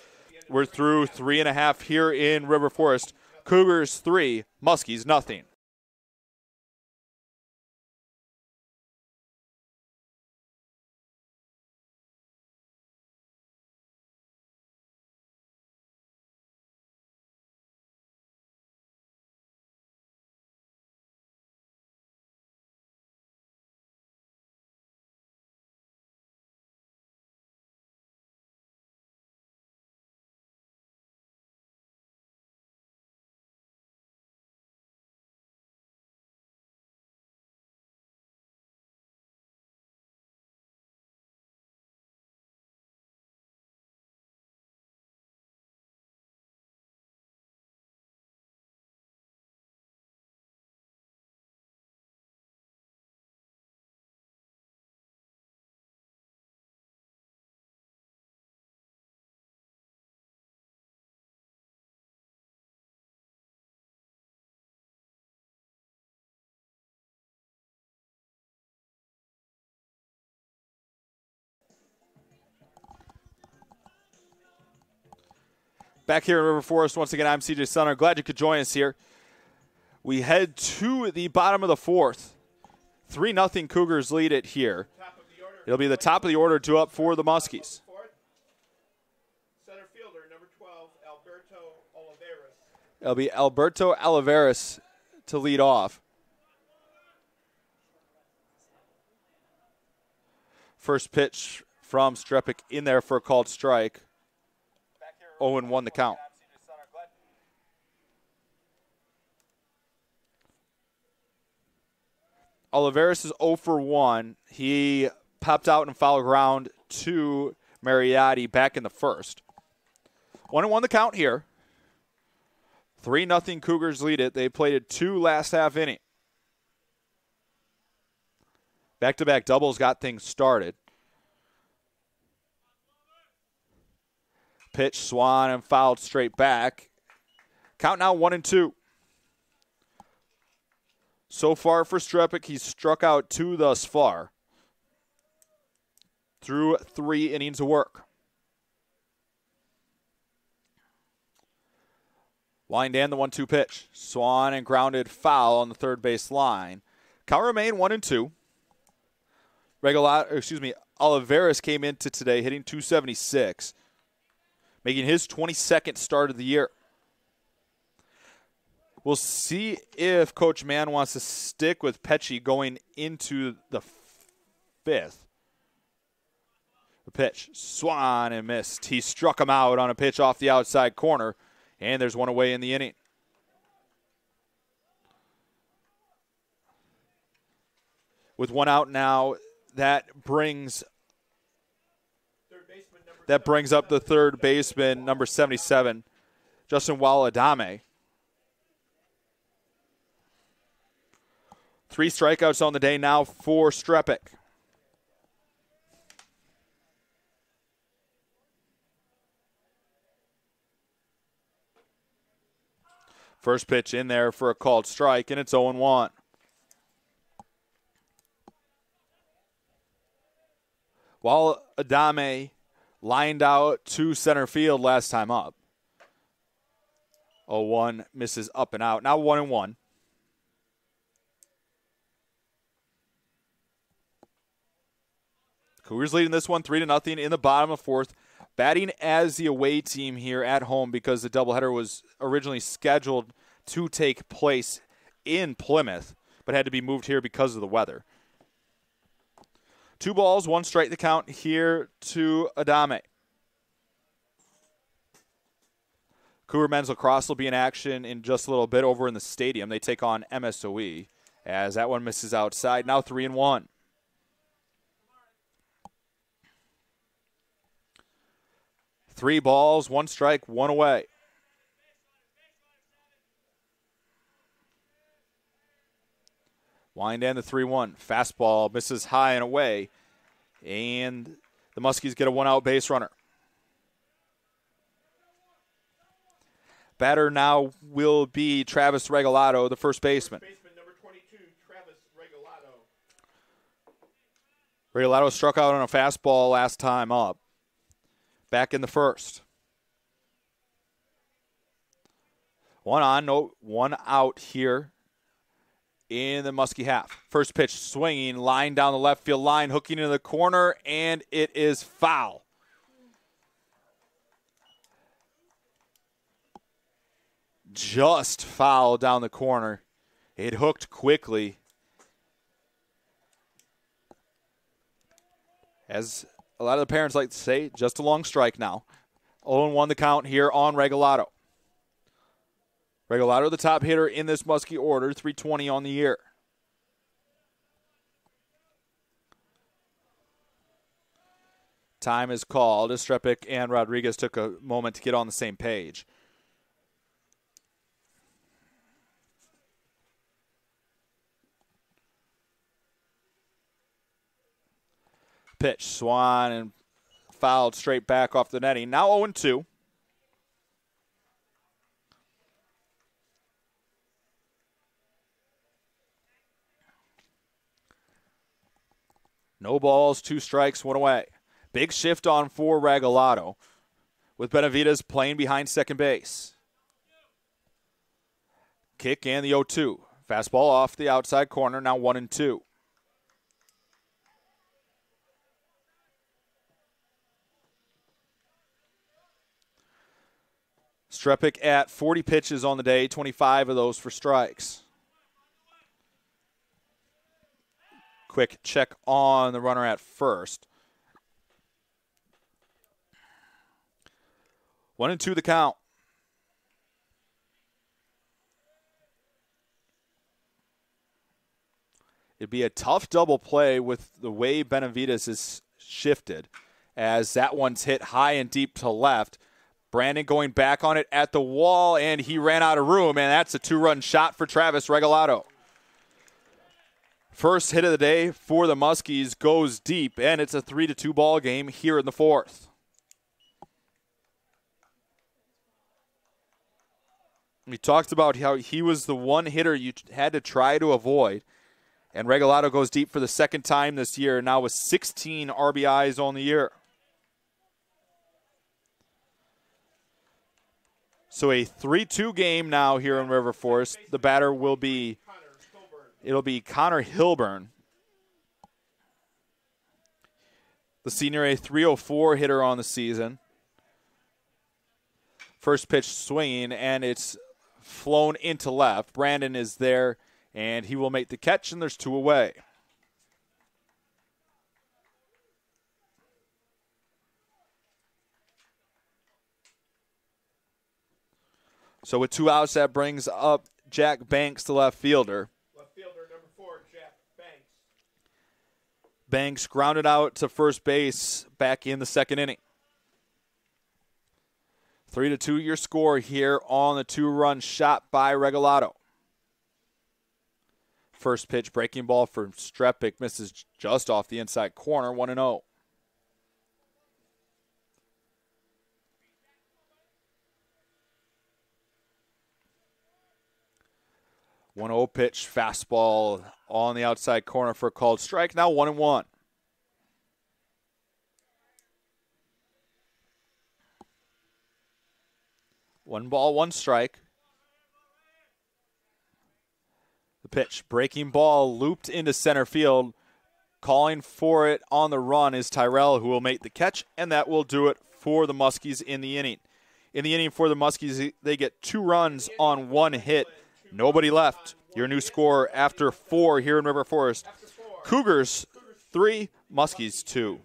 We're through 3.5 here in River Forest. Cougars 3, Muskies nothing. Back here in River Forest, once again, I'm CJ Sunner. Glad you could join us here. We head to the bottom of the fourth. 3-0 Cougars lead it here. It'll be the top of the order due up for the Muskies. Center fielder, number 12, Alberto Oliveras. It'll be Alberto Oliveras to lead off. First pitch from Strepik in there for a called strike. 0-1 the count. Oliveras is 0 for 1. He popped out and foul ground to Mariotti back in the first. 1-1 the count here. 3-0 Cougars lead it. They played it 2 last half inning. Back-to-back doubles got things started. Pitch, Swan, and fouled straight back. Count now 1-2. So far for Strepik, he's struck out 2 thus far. Through 3 innings of work. Wind and the 1-2 pitch. Swan and grounded foul on the third base line. Count remain 1-2. Oliveras came into today hitting .276. Making his 22nd start of the year. We'll see if Coach Mann wants to stick with Pecci going into the 5th. The pitch, Swan and missed. He struck him out on a pitch off the outside corner, and there's one away in the inning. With 1 out now, that brings up the third baseman, number 77, Justin Waladame. 3 strikeouts on the day now for Strepik. First pitch in there for a called strike, and it's 0-1. Waladame lined out to center field last time up. 0-1 misses up and out. Now 1-1. Cougars leading this one 3-0 in the bottom of fourth. Batting as the away team here at home because the doubleheader was originally scheduled to take place in Plymouth, but had to be moved here because of the weather. 2 balls, 1 strike the count here to Adame. Cougar men's lacrosse will be in action in just a little bit over in the stadium. They take on MSOE as that one misses outside. Now 3-1. Three balls, 1 strike, 1 away. Wind and the 3-1. Fastball misses high and away. And the Muskies get a 1-out base runner. Batter now will be Travis Regalado, the first baseman. Baseman number 22, Travis Regalado. Regalado struck out on a fastball last time up. back in the first. One on, no, one out here in the Muskie half. First pitch swinging, line down the left field line, hooking into the corner, and it is foul. Just foul down the corner. It hooked quickly. As a lot of the parents like to say, just a long strike now. 0-1 the count here on Regalado. Regalado, the top hitter in this Muskie order, 320 on the year. Time is called. Estrepic and Rodriguez took a moment to get on the same page. Pitch, Swan, and fouled straight back off the netting. Now 0-2. No balls, 2 strikes, 1 away. Big shift on for Regalado with Benavides playing behind second base. Kick and the 0-2. Fastball off the outside corner, now 1-2. Strepic at 40 pitches on the day, 25 of those for strikes. Quick check on the runner at first. 1-2 the count. It'd be a tough double play with the way Benavides is shifted, as that one's hit high and deep to left. Brandon going back on it at the wall, and he ran out of room, and that's a 2-run shot for Travis Regalado. First hit of the day for the Muskies goes deep, and it's a 3-2 ball game here in the fourth. We talked about how he was the one hitter you had to try to avoid, and Regalado goes deep for the second time this year, now with 16 RBIs on the year. So a 3-2 game now here in River Forest. The batter will be, it'll be Connor Hilburn. The senior, a 304 hitter on the season. First pitch swinging, and it's flown into left. Brandon is there, and he will make the catch, and there's 2 away. So with 2 outs, that brings up Jack Banks, the left fielder. Left fielder, number 4, Jack Banks. Banks grounded out to first base back in the second inning. 3-2 your score here on the 2-run shot by Regalado. First pitch, breaking ball for Strepic, misses just off the inside corner, 1-0. 1-0 pitch, fastball on the outside corner for a called strike. Now 1-1. One ball, 1 strike. The pitch, breaking ball, looped into center field. Calling for it on the run is Tyrell, who will make the catch, and that will do it for the Muskies in the inning. In the inning for the Muskies, they get 2 runs on 1 hit. Nobody left. Your new score after 4 here in River Forest. Cougars 3, Muskies 2.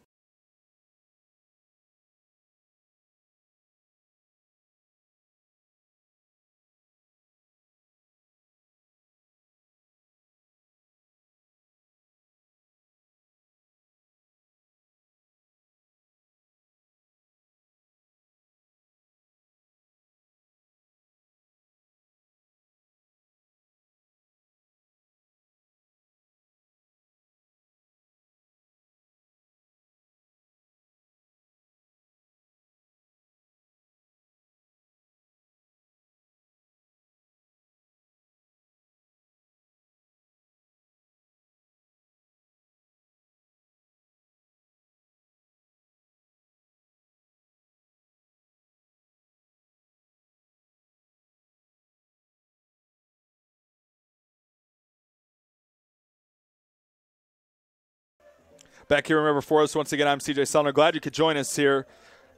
Back here, remember, for us, once again, I'm CJ Sumner. Glad you could join us here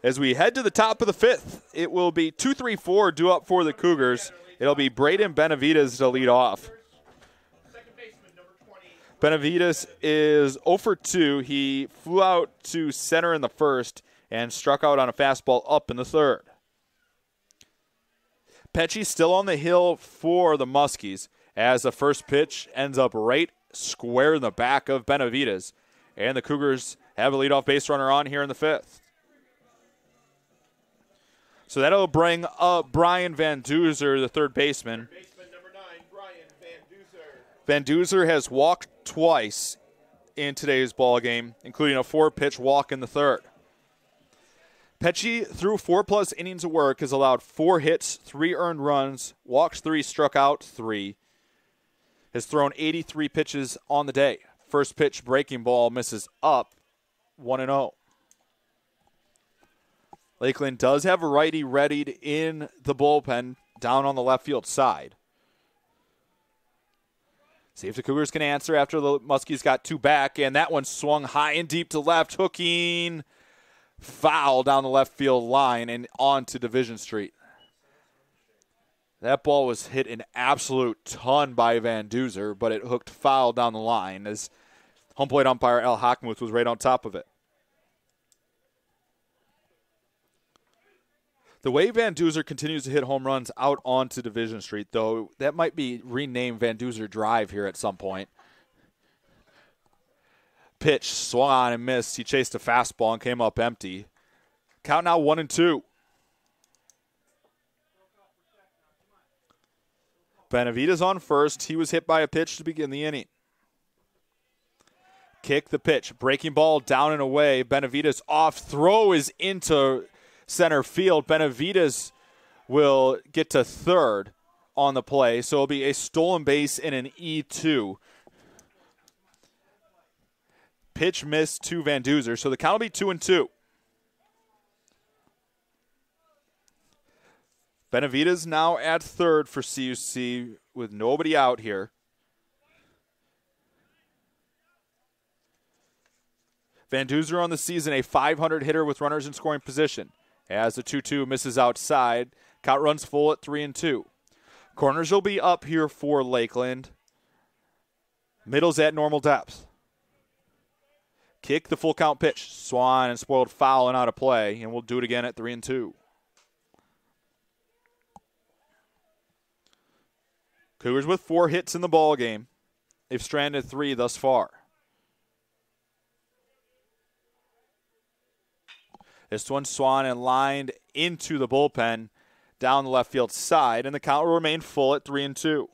as we head to the top of the fifth. It will be 2-3-4 due up for the Cougars. It'll be Braden Benavides to lead off. Benavides is 0 for 2. He flew out to center in the first and struck out on a fastball up in the third. Pecci still on the hill for the Muskies as the first pitch ends up right square in the back of Benavides. And the Cougars have a leadoff base runner on here in the fifth. So that'll bring up Brian Van Duzer, the third baseman. Number 9, Brian Van Duzer. Van Duzer has walked twice in today's ball game, including a 4-pitch walk in the third. Pecci, through 4+ innings of work, has allowed 4 hits, 3 earned runs, walked 3, struck out 3. Has thrown 83 pitches on the day. First pitch breaking ball misses up 1-0. Lakeland does have a righty readied in the bullpen down on the left field side. See if the Cougars can answer after the Muskies got 2 back, and that one swung high and deep to left, hooking foul down the left field line and onto Division Street. That ball was hit an absolute ton by Van Duzer, but it hooked foul down the line as home plate umpire Al Hockmuth was right on top of it. The way Van Duzer continues to hit home runs out onto Division Street, though, that might be renamed Van Duzer Drive here at some point. Pitch swung on and missed. He chased a fastball and came up empty. Count now 1-2. Benavides on first. He was hit by a pitch to begin the inning. Kick the pitch. Breaking ball down and away. Benavides off. Throw is into center field. Benavides will get to third on the play. So it'll be a stolen base in an E2. Pitch missed to Van Duzer. So the count will be 2-2. Benavides now at third for CUC with nobody out here. Van Duzer on the season, a .500 hitter with runners in scoring position. As the 2-2 misses outside, count runs full at 3-2. Corners will be up here for Lakeland. Middle's at normal depth. Kick the full count pitch. Swan and spoiled foul and out of play, and we'll do it again at 3-2. Cougars with 4 hits in the ball game. They've stranded 3 thus far. This one swung and lined into the bullpen down the left field side, and the count will remain full at 3-2.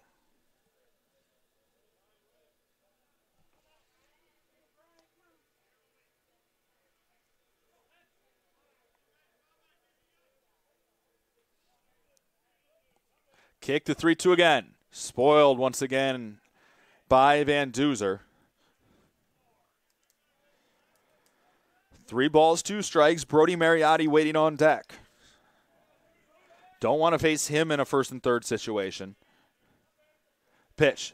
Kick to 3-2 again. Spoiled once again by Van Duzer. 3 balls, 2 strikes. Brody Mariotti waiting on deck. Don't want to face him in a first and third situation. Pitch.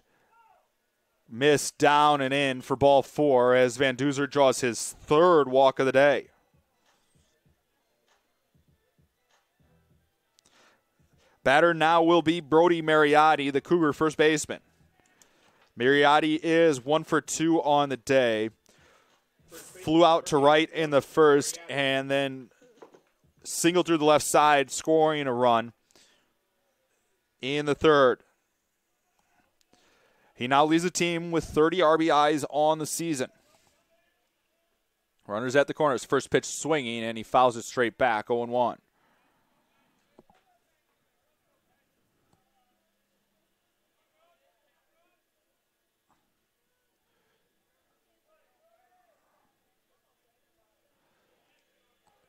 Missed down and in for ball 4 as Van Duzer draws his 3rd walk of the day. Batter now will be Brody Mariotti, the Cougar first baseman. Mariotti is 1 for 2 on the day. Flew out to right in the first and then singled through the left side, scoring a run in the third. He now leads the team with 30 RBIs on the season. Runners at the corners. First pitch swinging, and he fouls it straight back, 0-1.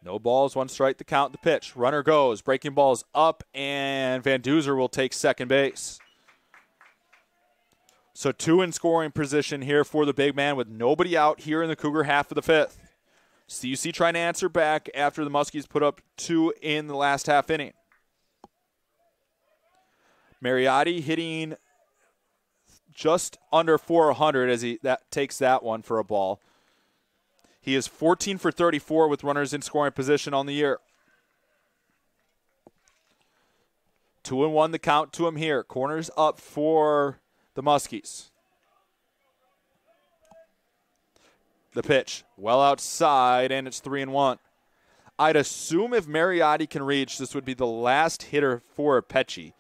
No balls, 1 strike to count the pitch. Runner goes. Breaking ball's up, and Van Duzer will take second base. So 2 in scoring position here for the big man with nobody out here in the Cougar half of the 5th. CUC trying to answer back after the Muskies put up 2 in the last half inning. Mariotti hitting just under 400 as he takes that one for a ball. He is 14 for 34 with runners in scoring position on the year. 2-1 the count to him here. Corners up for the Muskies. The pitch, well outside, and it's 3-1. I'd assume if Mariotti can reach, this would be the last hitter for Apeche.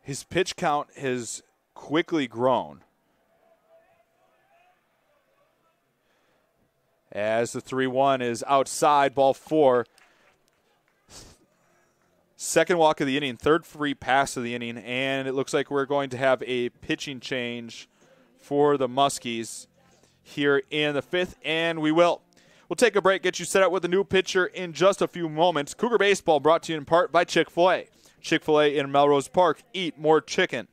His pitch count has quickly grown. As the 3-1 is outside, ball 4. Second walk of the inning, third free pass of the inning, and it looks like we're going to have a pitching change for the Muskies here in the 5th, and we will. We'll take a break, get you set up with a new pitcher in just a few moments. Cougar Baseball brought to you in part by Chick-fil-A. Chick-fil-A in Melrose Park. Eat more chicken.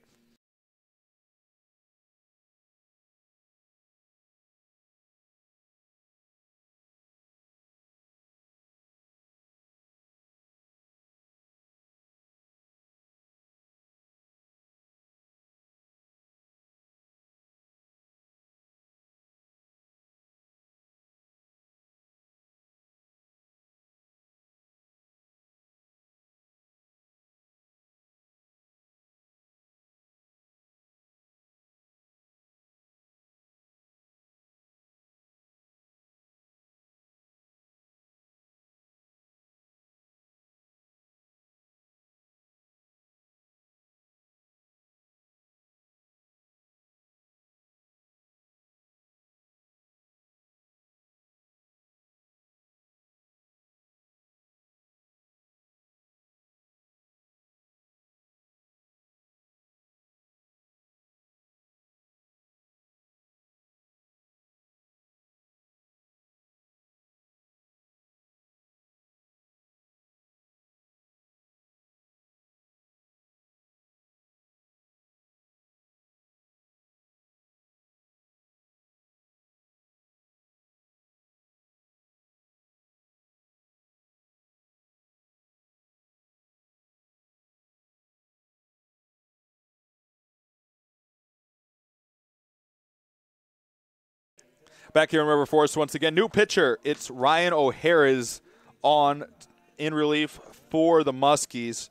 Back here in River Forest once again. New pitcher. It's Ryan O'Hara's in relief for the Muskies.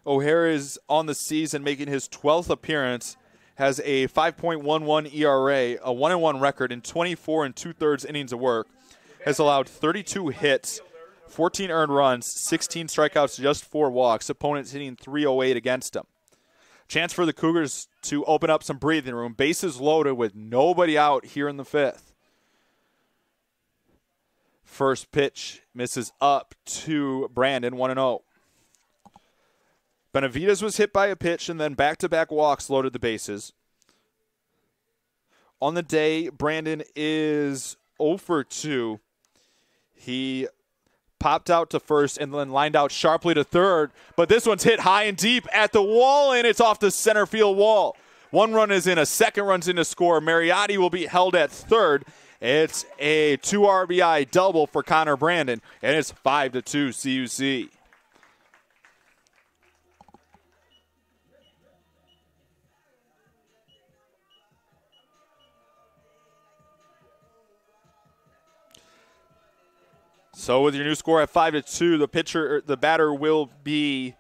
O'Hara's on the season, making his 12th appearance, has a 5.11 ERA, a 1-1 record in 24 2/3 innings of work, has allowed 32 hits, 14 earned runs, 16 strikeouts, just 4 walks. Opponents hitting .308 against him. Chance for the Cougars to open up some breathing room. Bases loaded with nobody out here in the 5th. First pitch misses up to Brandon, 1-0. Benavides was hit by a pitch, and then back-to-back walks loaded the bases. On the day, Brandon is 0 for 2. He popped out to first and then lined out sharply to third, but this one's hit high and deep at the wall, and it's off the center field wall. One run is in, a second run's in to score. Mariotti will be held at third. It's a 2 RBI double for Connor Brandon, and it's 5-2 CUC. So with your new score at 5-2, the batter will be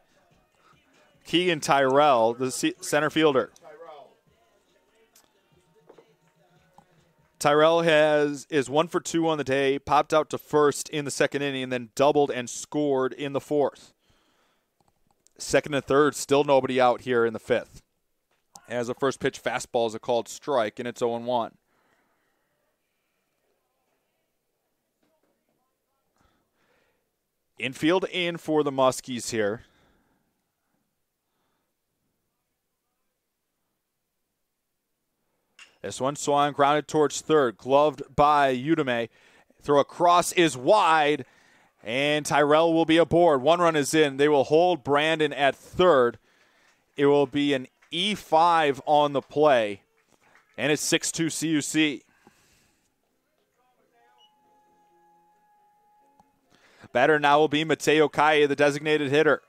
Keegan Tyrell, the center fielder. Tyrell is 1 for 2 on the day, popped out to first in the second inning, and then doubled and scored in the 4th. Second and third, still nobody out here in the 5th. As a first pitch fastball is a called strike, and it's 0-1. Infield in for the Muskies here. This one swung, grounded towards third, gloved by Udemy. Throw across is wide, and Tyrell will be aboard. One run is in. They will hold Brandon at third. It will be an E5 on the play, and it's 6-2 CUC. Batter now will be Mateo Kaye, the designated hitter.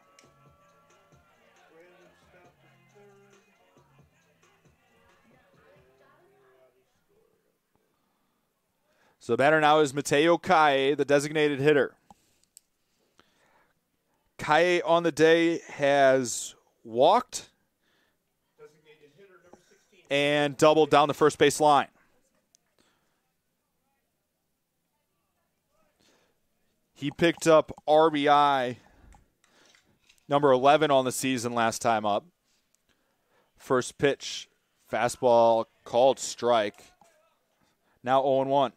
So the batter now is Mateo Kaye, the designated hitter. Kaye on the day has walked and doubled down the first base line. He picked up RBI number 11 on the season last time up. First pitch, fastball called strike. Now 0-1.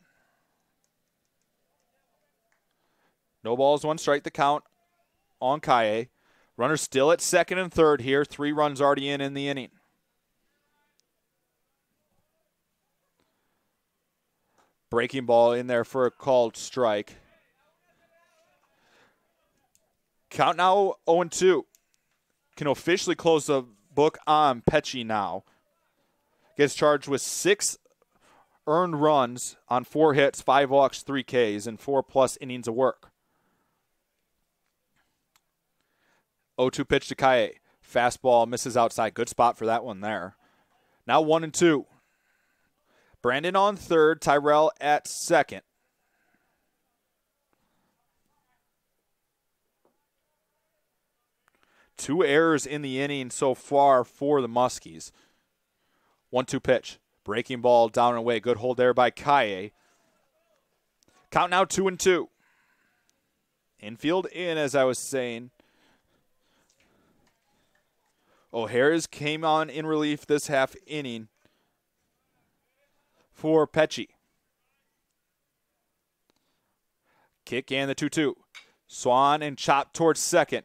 No balls, 1 strike, the count on Kaye. Runner still at second and third here. 3 runs already in the inning. Breaking ball in there for a called strike. Count now 0-2. Can officially close the book on Pecci now. Gets charged with 6 earned runs on 4 hits, 5 walks, 3 Ks, and 4+ innings of work. 0-2 pitch to Kaye. Fastball misses outside. Good spot for that one there. Now 1-2. Brandon on third. Tyrell at second. Two errors in the inning so far for the Muskies. 1-2 pitch. Breaking ball down and away. Good hold there by Kaye. Count now 2-2. Infield in, as I was saying. O'Hara's came on in relief this half inning for Pecci. Kick and the 2-2. Swan and chop towards second.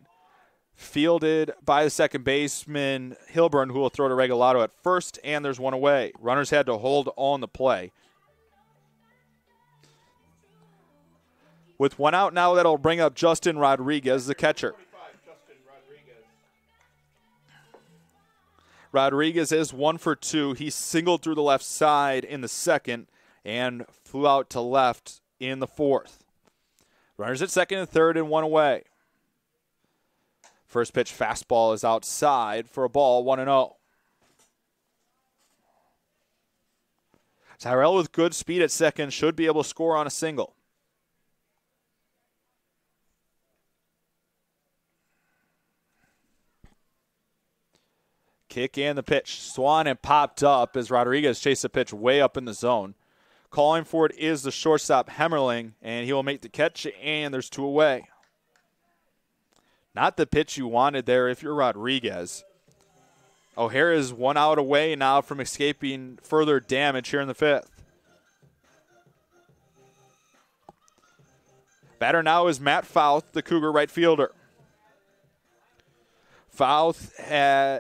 Fielded by the second baseman, Hilburn, who will throw to Regalado at first, and there's one away. Runners had to hold on the play. With 1 out now, that'll bring up Justin Rodriguez, the catcher. Rodriguez is 1 for 2. He singled through the left side in the second and flew out to left in the fourth. Runners at second and third and 1 away. First pitch fastball is outside for a ball, 1-0. Tyrell with good speed at second should be able to score on a single. Kick and the pitch. Swan and popped up as Rodriguez chased the pitch way up in the zone. Calling for it is the shortstop Hemmerling, and he will make the catch, and there's 2 away. Not the pitch you wanted there if you're Rodriguez. O'Hara is 1 out away now from escaping further damage here in the 5th. Batter now is Matt Fouth, the Cougar right fielder. Fouth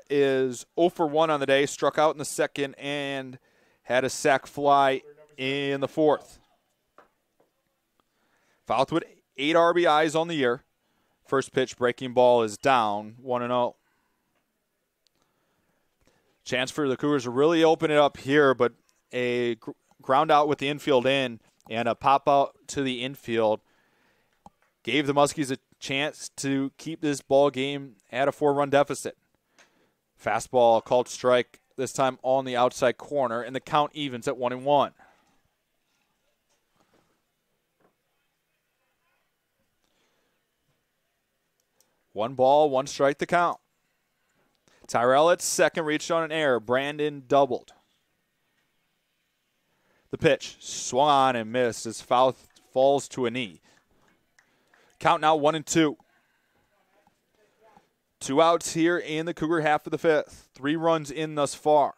is 0 for 1 on the day, struck out in the second, and had a sac fly in the fourth. Fouth with 8 RBIs on the year. First pitch breaking ball is down, 1-0. Chance for the Cougars to really open it up here, but a ground out with the infield in and a pop out to the infield gave the Muskies a chance to keep this ball game at a 4-run deficit. Fastball called strike, this time on the outside corner, and the count evens at 1-1. One ball, 1 strike the count. Tyrell at second reached on an error. Brandon doubled. The pitch swung on and missed as Fouth falls to a knee. Count now 1-2. 2 outs here in the Cougar half of the 5th. 3 runs in thus far.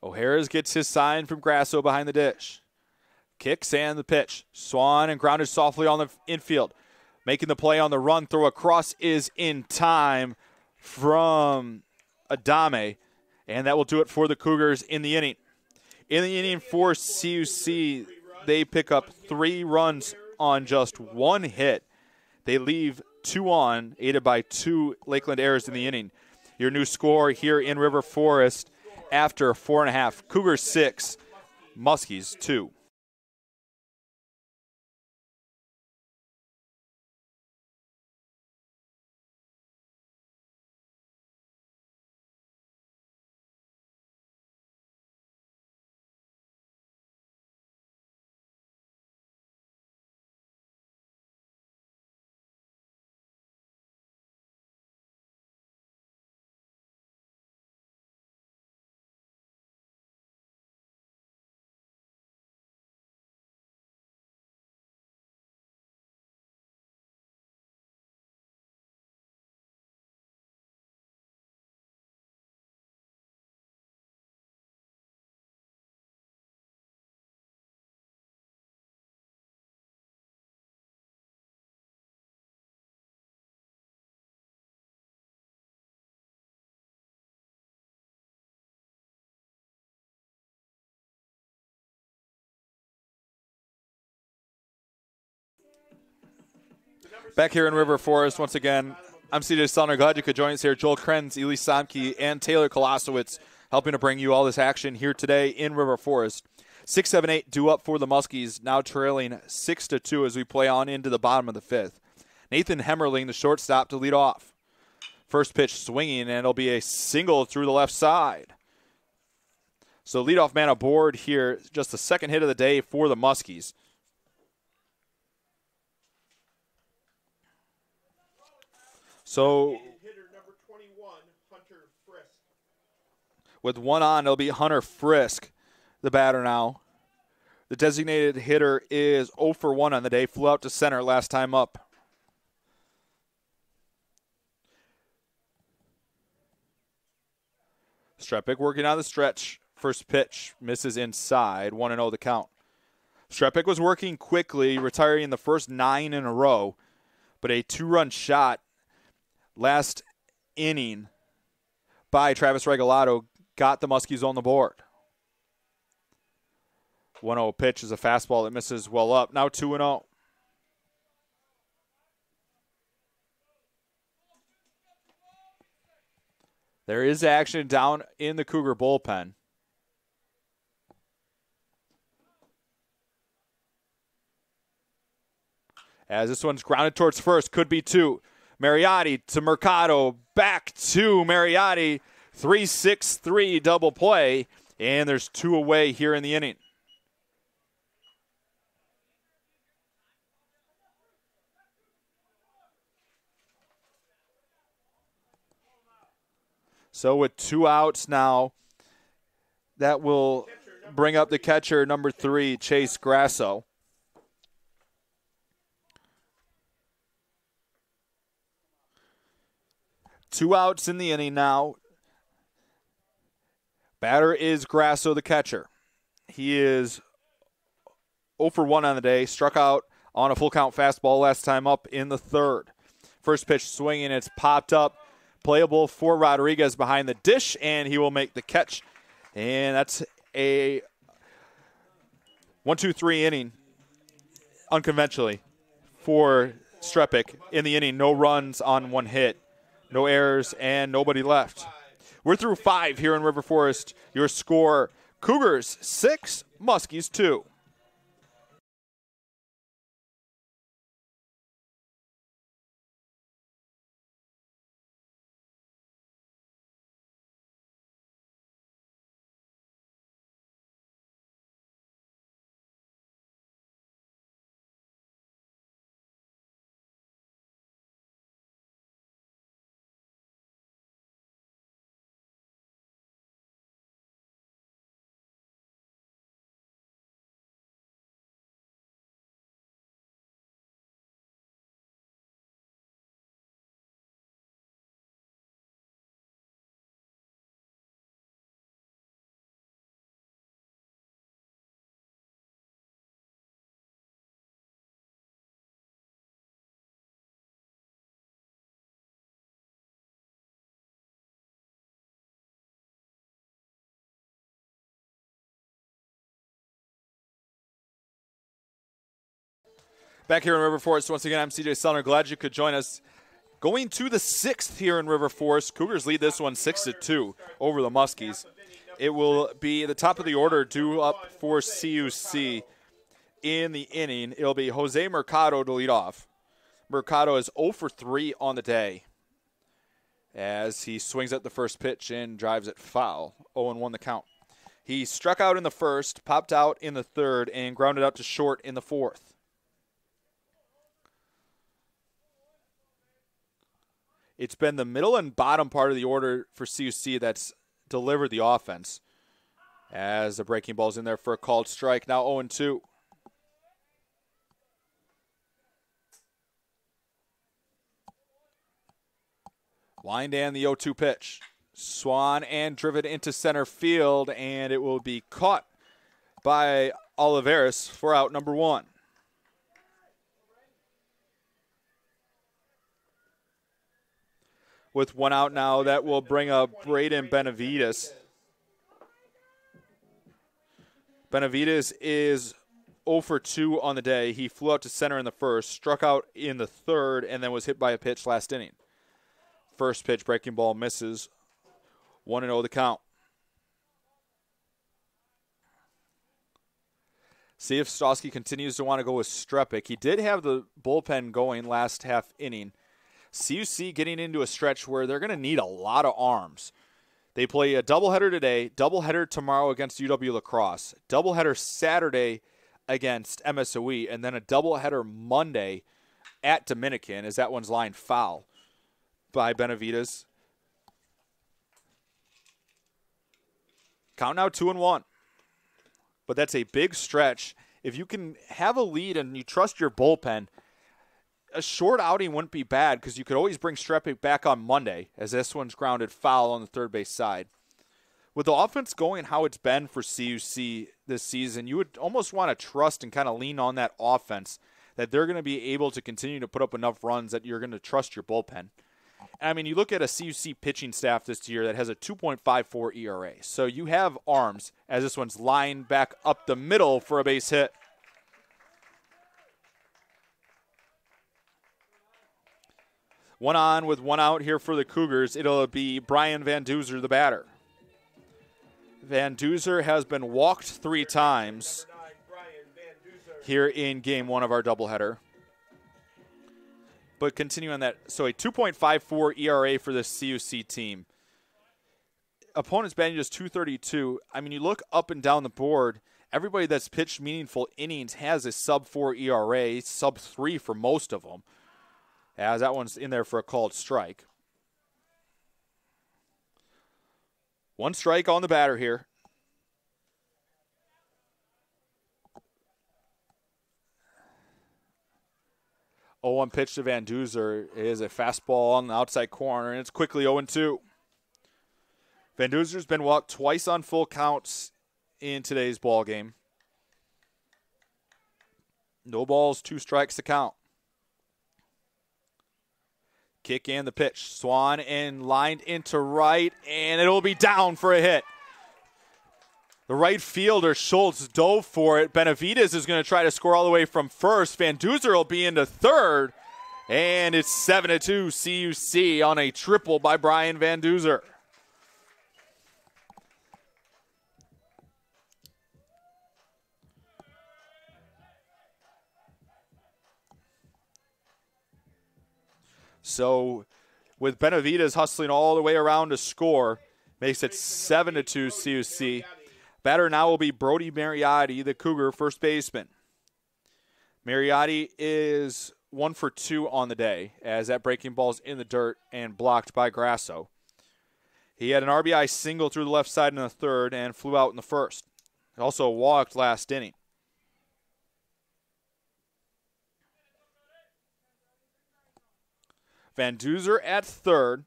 O'Hara's gets his sign from Grasso behind the dish. Kicks and the pitch. Swan and grounded softly on the infield. Making the play on the run. Throw across is in time from Adame. And that will do it for the Cougars in the inning. In the inning for CUC, they pick up 3 runs on just 1 hit. They leave 2 on, aided by 2 Lakeland errors in the inning. Your new score here in River Forest after 4.5. Cougars 6, Muskies 2. Back here in River Forest, once again, I'm CJ Sumner. Glad you could join us here. Joel Krenz, Elise Somke, and Taylor Kolosowitz helping to bring you all this action here today in River Forest. 6-7-8 due up for the Muskies, now trailing 6-2 as we play on into the bottom of the fifth. Nathan Hemmerling, the shortstop, to lead off. First pitch swinging, and it'll be a single through the left side. So leadoff man aboard here, just the second hit of the day for the Muskies. So hitter number 21, Hunter Frisk. With one on, it'll be Hunter Frisk, the batter now. The designated hitter is 0 for 1 on the day, flew out to center last time up. Strepik working on the stretch. First pitch misses inside, 1-0 the count. Strepik was working quickly, retiring the first 9 in a row, but a 2-run shot last inning by Travis Regalado got the Muskies on the board. 1-0 pitch is a fastball that misses well up. Now 2-0. There is action down in the Cougar bullpen. As this one's grounded towards first, could be 2. Mariotti to Mercado, back to Mariotti. 3-6-3 double play, and there's 2 away here in the inning. So with 2 outs now, that will bring up the catcher, number 3, Chase Grasso. Two outs in the inning now. Batter is Grasso, the catcher. He is 0 for 1 on the day. Struck out on a full count fastball last time up in the third. First pitch swinging. It's popped up. Playable for Rodriguez behind the dish, and he will make the catch. And that's a 1-2-3 inning, unconventionally, for Strepik in the inning. No runs on 1 hit. No errors, and nobody left. We're through 5 here in River Forest. Your score, Cougars 6, Muskies 2. Back here in River Forest, once again, I'm CJ Sumner. Glad you could join us. Going to the 6th here in River Forest. Cougars lead this one 6-2 over the Muskies. It will be the top of the order due up for CUC in the inning. It'll be Jose Mercado to lead off. Mercado is 0 for 3 on the day as he swings at the first pitch and drives it foul. 0-1 the count. He struck out in the first, popped out in the third, and grounded out to short in the fourth. It's been the middle and bottom part of the order for CUC that's delivered the offense. As the breaking ball's in there for a called strike. Now 0-2. Wind and the 0-2 pitch. Swan and driven into center field, and it will be caught by Oliveris for out number 1. With 1 out now, that will bring up Braden Benavides. Benavides is 0 for 2 on the day. He flew out to center in the first, struck out in the third, and then was hit by a pitch last inning. First pitch, breaking ball, misses. 1-0 the count. See if Stosky continues to want to go with Strepik. He did have the bullpen going last half inning. CUC getting into a stretch where they're going to need a lot of arms. They play a doubleheader today, doubleheader tomorrow against UW La Crosse, doubleheader Saturday against MSOE, and then a doubleheader Monday at Dominican, as that one's lined foul by Benavides. Count now 2-1. But that's a big stretch. If you can have a lead and you trust your bullpen, a short outing wouldn't be bad because you could always bring Strepik back on Monday, as this one's grounded foul on the third base side. With the offense going how it's been for CUC this season, you would almost want to trust and kind of lean on that offense, that they're going to be able to continue to put up enough runs that you're going to trust your bullpen. I mean, you look at a CUC pitching staff this year that has a 2.54 ERA. So you have arms, as this one's lined back up the middle for a base hit. One on with one out here for the Cougars. It'll be Brian Van Duzer, the batter. Van Duzer has been walked 3 times here in game 1 of our doubleheader. But continue on that. So a 2.54 ERA for this CUC team. Opponents batting just .232. I mean, you look up and down the board, everybody that's pitched meaningful innings has a sub-4 ERA, sub-3 for most of them, as that one's in there for a called strike. 1 strike on the batter here. Oh, 1 pitch to Van Duzer is a fastball on the outside corner, and it's quickly 0-2. Van Duzer's been walked twice on full counts in today's ball game. No balls, 2 strikes to count. Kick and the pitch. Swan and lined into right, and it'll be down for a hit. The right fielder, Schultz, dove for it. Benavides is going to try to score all the way from first. Van Duzer will be into third. And it's 7-2 CUC on a triple by Brian Van Duzer. So with Benavides hustling all the way around to score, makes it 7-2 CUC. Batter now will be Brody Mariotti, the Cougar first baseman. Mariotti is 1 for 2 on the day, as that breaking ball's in the dirt and blocked by Grasso. He had an RBI single through the left side in the third and flew out in the first. He also walked last inning. Van Duzer at third.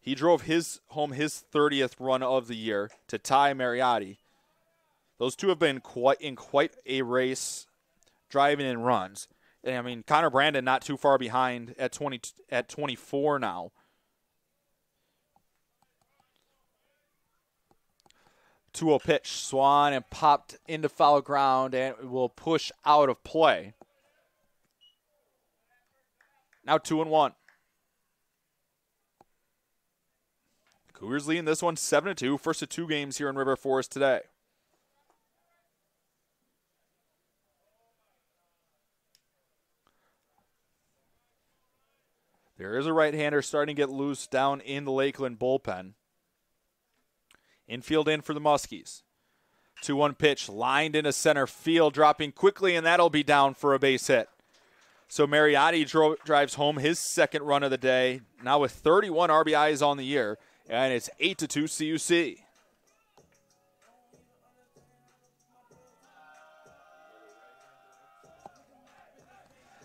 He drove home his 30th run of the year to tie Mariotti. Those two have been in quite a race, driving in runs. And, I mean, Connor Brandon not too far behind at 24 now. .2-0 pitch, Swan, and popped into foul ground and will push out of play. Now 2-1. Cougars leading this one 7-2, first of 2 games here in River Forest today. There is a right-hander starting to get loose down in the Lakeland bullpen. Infield in for the Muskies. 2-1 pitch, lined into center field, dropping quickly, and that'll be down for a base hit. So Mariotti drives home his second run of the day, now with 31 RBIs on the year. And it's 8-2 CUC.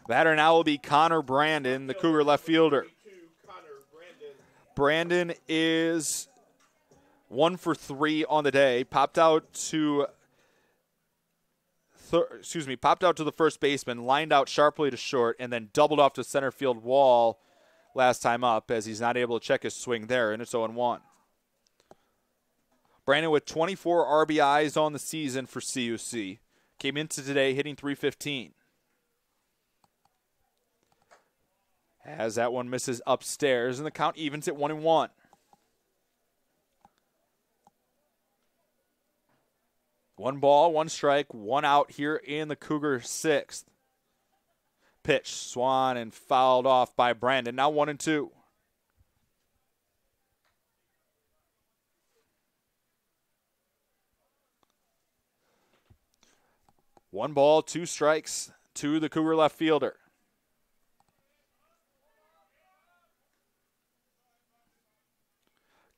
Batter now will be Connor Brandon, the Cougar left fielder. Brandon is 1 for 3 on the day. Popped out to the first baseman, lined out sharply to short, and then doubled off the center field wall last time up, as he's not able to check his swing there, and it's 0-1. Brandon with 24 RBIs on the season for CUC. came into today hitting .315. As that one misses upstairs, and the count evens at 1-1. One ball, one strike, one out here in the Cougar sixth. Pitch, swung and fouled off by Brandon. Now 1-2. One ball, two strikes to the Cougar left fielder.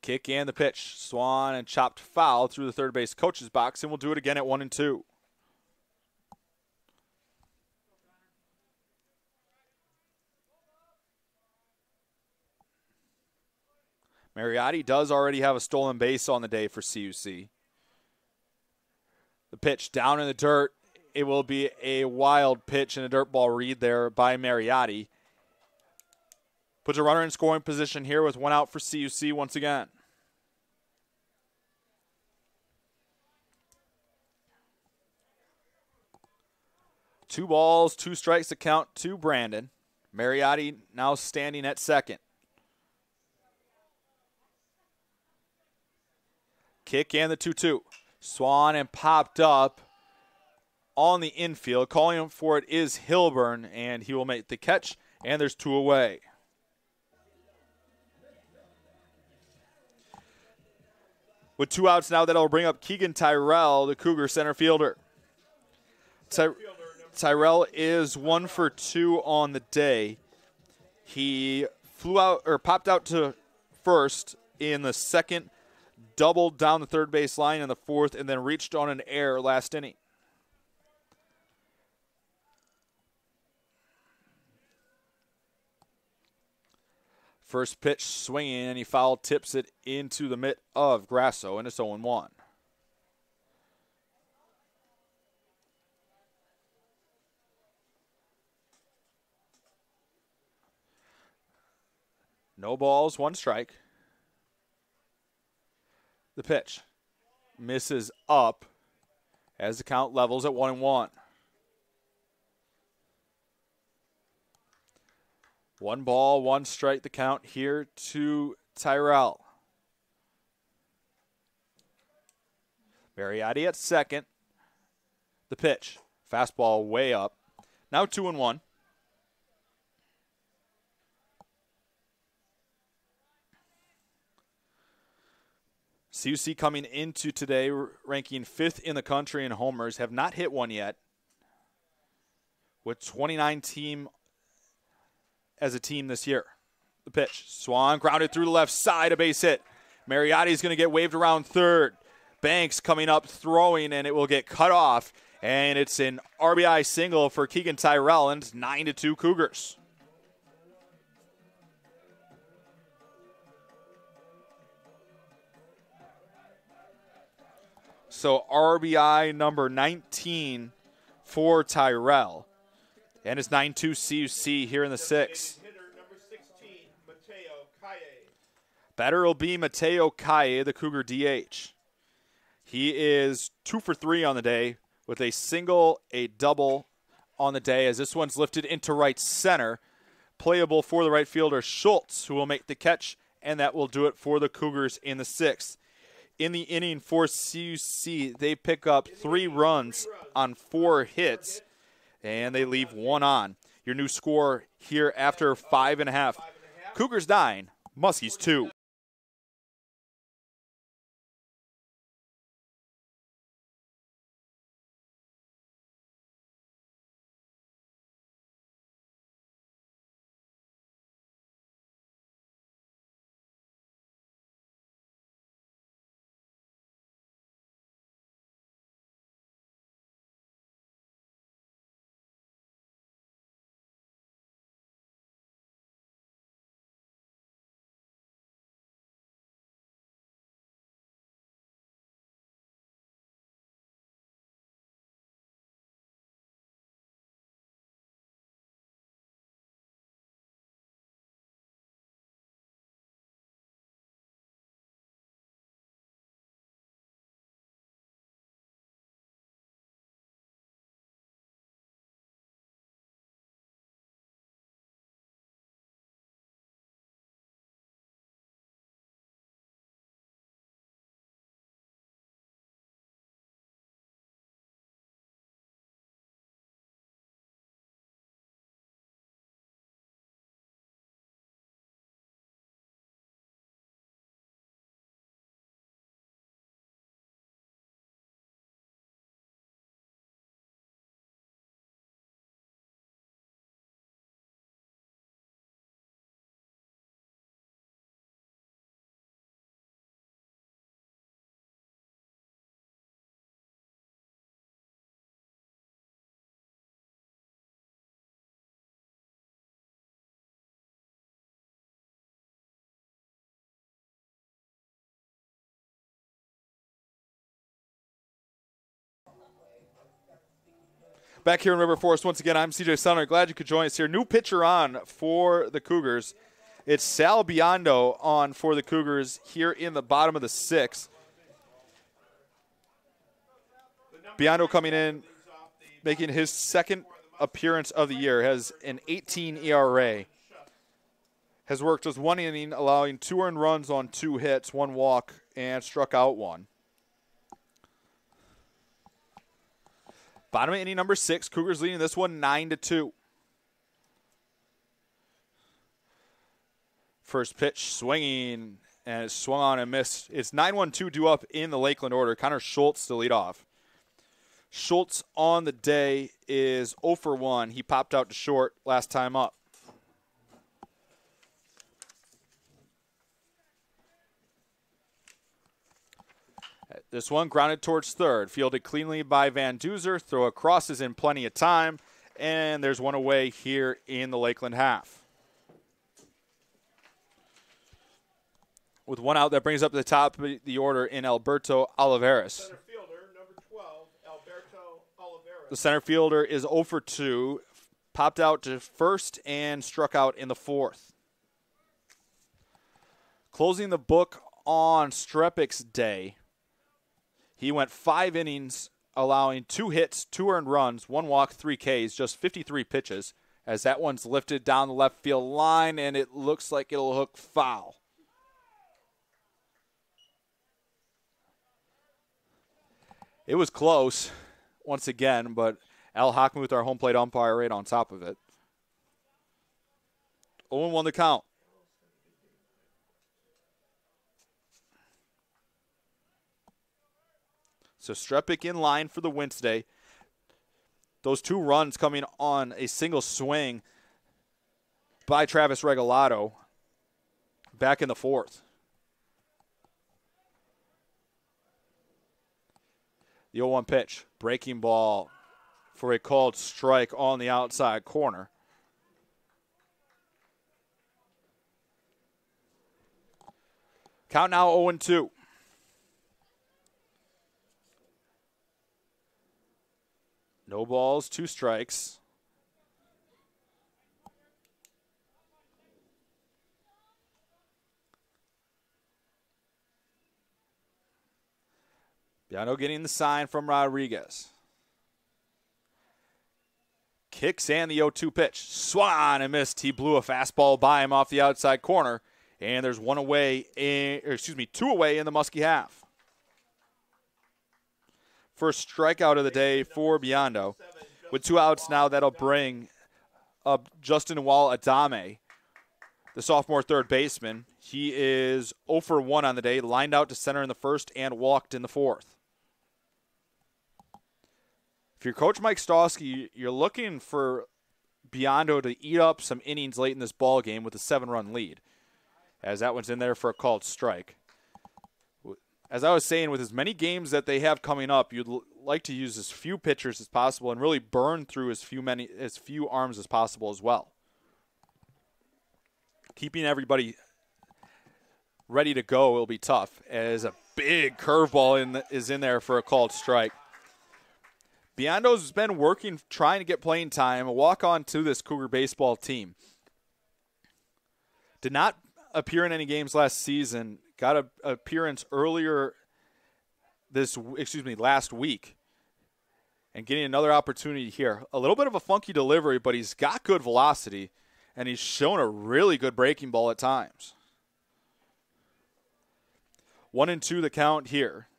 Kick and the pitch. Swung and chopped foul through the third base coach's box, and we'll do it again at 1-2. Mariotti does already have a stolen base on the day for CUC. The pitch down in the dirt. It will be a wild pitch and a dirt ball read there by Mariotti. Puts a runner in scoring position here with one out for CUC once again. Two balls, two strikes to count to Brandon. Mariotti now standing at second. Kick and the 2-2. Swung and popped up on the infield. Calling for it is Hilburn, and he will make the catch, and there's two away. With two outs now, that'll bring up Keegan Tyrell, the Cougar center fielder. Tyrell is 1 for 2 on the day. He flew out or popped out to first in the second, doubled down the third base line in the fourth, and then reached on an error last inning. First pitch swinging, and he foul tips it into the mitt of Grasso, and it's 0-1. No balls, one strike. The pitch misses up as the count levels at 1-1. One ball, one strike, the count here to Tyrell. Mariotti at second. The pitch, fastball way up. Now 2-1. CUC coming into today ranking 5th in the country in homers, have not hit one yet. With 29 team as a team this year. The pitch, swung, grounded through the left side, a base hit. Mariotti's going to get waved around third. Banks coming up, throwing, and it will get cut off. And it's an RBI single for Keegan Tyrell, and it's 9-2 Cougars. So RBI number 19 for Tyrell. And it's 9-2 CUC here in the sixth. Hitter number 16, Mateo Kaye. Batter will be Mateo Kaye, the Cougar DH. He is 2 for 3 on the day with a single, a double on the day, as this one's lifted into right center. Playable for the right fielder Schultz, who will make the catch, and that will do it for the Cougars in the sixth. In the inning for CUC, they pick up 3 runs on 4 hits, and they leave 1 on. Your new score here after 5.5. Cougars 9, Muskies 2. Back here in River Forest once again, I'm CJ Sunner. Glad you could join us here. New pitcher on for the Cougars. It's Sal Biondo on for the Cougars here in the bottom of the sixth. Biondo coming in, making his second appearance of the year, has an 18 ERA. Has worked just 1 inning, allowing 2 earned runs on 2 hits, 1 walk, and struck out 1. Bottom of inning number 6, Cougars leading this one 9-2. First pitch swinging, and it swung on and missed. It's 9-1-2 due up in the Lakeland order. Connor Schultz to lead off. Schultz on the day is 0 for 1. He popped out to short last time up. This one grounded towards third. Fielded cleanly by Van Duzer. Throw across is in plenty of time. And there's one away here in the Lakeland half. With one out, that brings up the top of the order in Alberto Olivares. Center fielder, number 12, Alberto Olivares. The center fielder is 0 for 2. Popped out to first and struck out in the 4th. Closing the book on Strepik's day. He went 5 innings, allowing 2 hits, 2 earned runs, 1 walk, 3 Ks, just 53 pitches, as that one's lifted down the left field line, and it looks like it'll hook foul. It was close, once again, but Al Hockmuth, our home plate umpire, right on top of it. 0-1 the count. So Strepik in line for the win today. Those 2 runs coming on a single swing by Travis Regalado back in the 4th. The 0-1 pitch, breaking ball for a called strike on the outside corner. Count now 0-2. No balls, 2 strikes. Biondo getting the sign from Rodriguez. Kicks and the 0-2 pitch. Swung and missed. He blew a fastball by him off the outside corner. And there's 2 away in the Muskie half. First strikeout of the day for Biondo. With 2 outs now, that'll bring up Justin Wall-Adame, the sophomore third baseman. He is 0 for 1 on the day, lined out to center in the 1st and walked in the 4th. If you're Coach Mike Stosky, you're looking for Biondo to eat up some innings late in this ball game with a 7-run lead, as that one's in there for a called strike. As I was saying, with as many games that they have coming up, you'd like to use as few pitchers as possible and really burn through as few arms as possible as well. Keeping everybody ready to go will be tough, as a big curveball is in there for a called strike. Biondo's been working, trying to get playing time, a walk-on to this Cougar baseball team. Did not appear in any games last season. Got an appearance last week. And getting another opportunity here. A little bit of a funky delivery, but he's got good velocity, and he's shown a really good breaking ball at times. 1-2 the count here.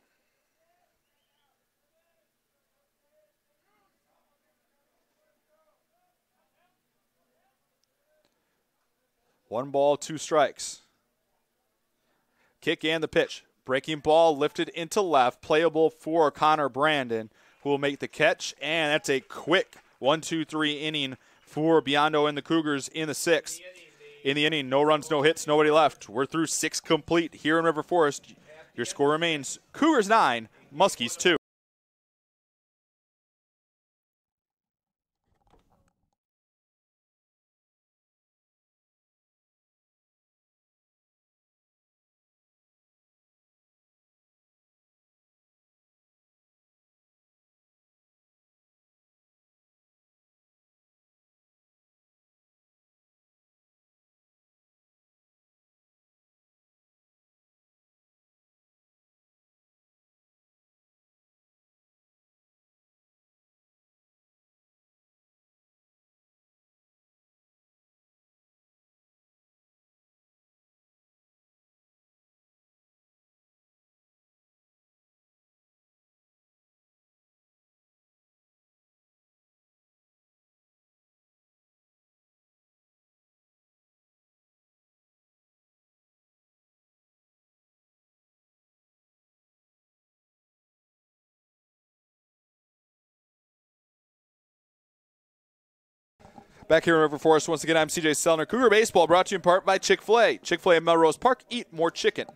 One ball, 2 strikes. Kick and the pitch. Breaking ball lifted into left, playable for Connor Brandon, who will make the catch, and that's a quick 1-2-3 inning for Biondo and the Cougars in the 6th. In the inning, no runs, no hits, nobody left. We're through 6 complete here in River Forest. Your score remains Cougars 9, Muskies 2. Back here in River Forest, once again, I'm CJ Sellner. Cougar Baseball brought to you in part by Chick-fil-A. Chick-fil-A in Melrose Park. Eat more chicken.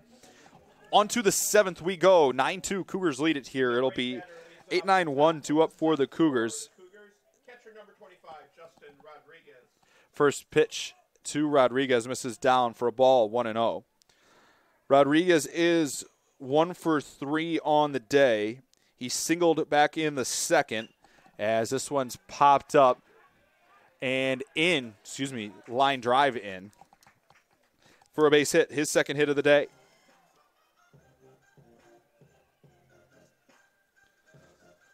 On to the 7th we go. 9-2. Cougars lead it here. It'll be 8-9-1, 2 up for the Cougars. Catcher number 25, Justin Rodriguez. First pitch to Rodriguez, misses down for a ball, 1-0. Rodriguez is 1 for 3 on the day. He singled back in the second as this one's popped up and line drive in for a base hit, his second hit of the day.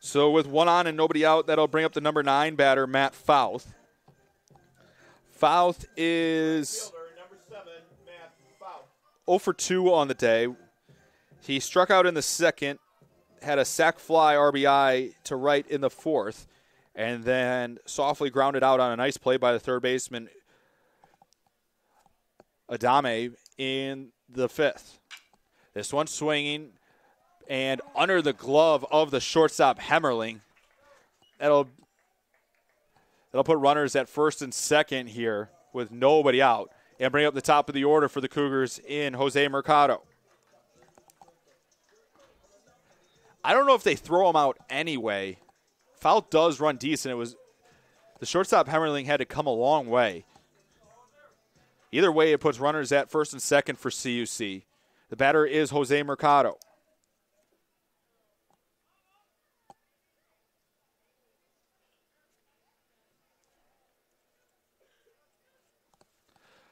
So with one on and nobody out, that'll bring up the number 9 batter, Matt Fouth. Fouth is number 7, Matt Fouth. 0 for 2 on the day. He struck out in the second, had a sac fly RBI to right in the 4th, and then softly grounded out on a nice play by the third baseman, Adame, in the 5th. This one swinging and under the glove of the shortstop, Hemmerling. That'll put runners at first and second here with nobody out and bring up the top of the order for the Cougars in Jose Mercado. I don't know if they throw him out anyway. Foul does run decent. It was the shortstop Hemmerling had to come a long way. Either way, it puts runners at first and second for CUC. The batter is Jose Mercado.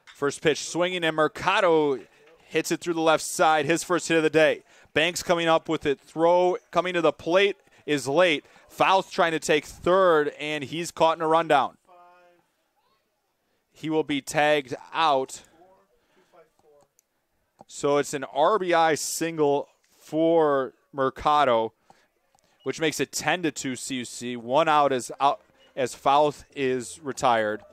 First pitch swinging, and Mercado hits it through the left side. His first hit of the day. Banks coming up with it. Throw coming to the plate is late. Fouth trying to take third, and he's caught in a rundown. He will be tagged out. So it's an RBI single for Mercado, which makes it 10-2 CUC. One out as Fouth is retired.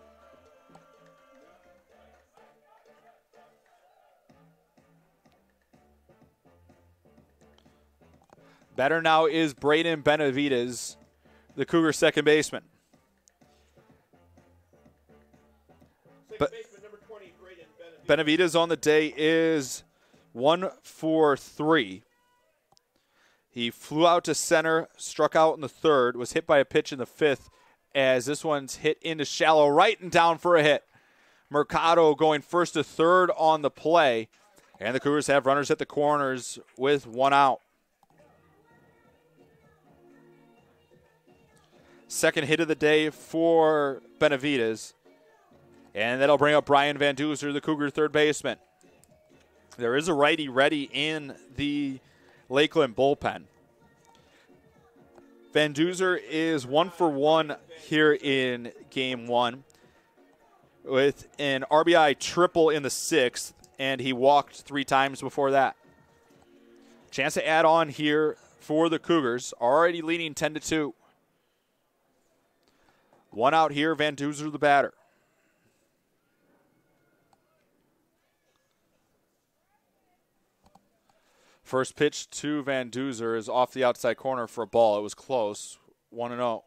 Batter now is Braden Benavides, the Cougar second baseman. Number 20, Braden Benavides on the day is 1 for 3. He flew out to center, struck out in the 3rd, was hit by a pitch in the 5th as this one's hit into shallow right and down for a hit. Mercado going first to 3rd on the play, and the Cougars have runners at the corners with one out. Second hit of the day for Benavides. And that'll bring up Brian Van Duzer, the Cougar third baseman. There is a righty ready in the Lakeland bullpen. Van Duzer is 1 for 1 here in Game 1 with an RBI triple in the 6th, and he walked 3 times before that. Chance to add on here for the Cougars, already leading 10-2. One out here, Van Duzer the batter. First pitch to Van Duzer is off the outside corner for a ball. It was close, 1-0.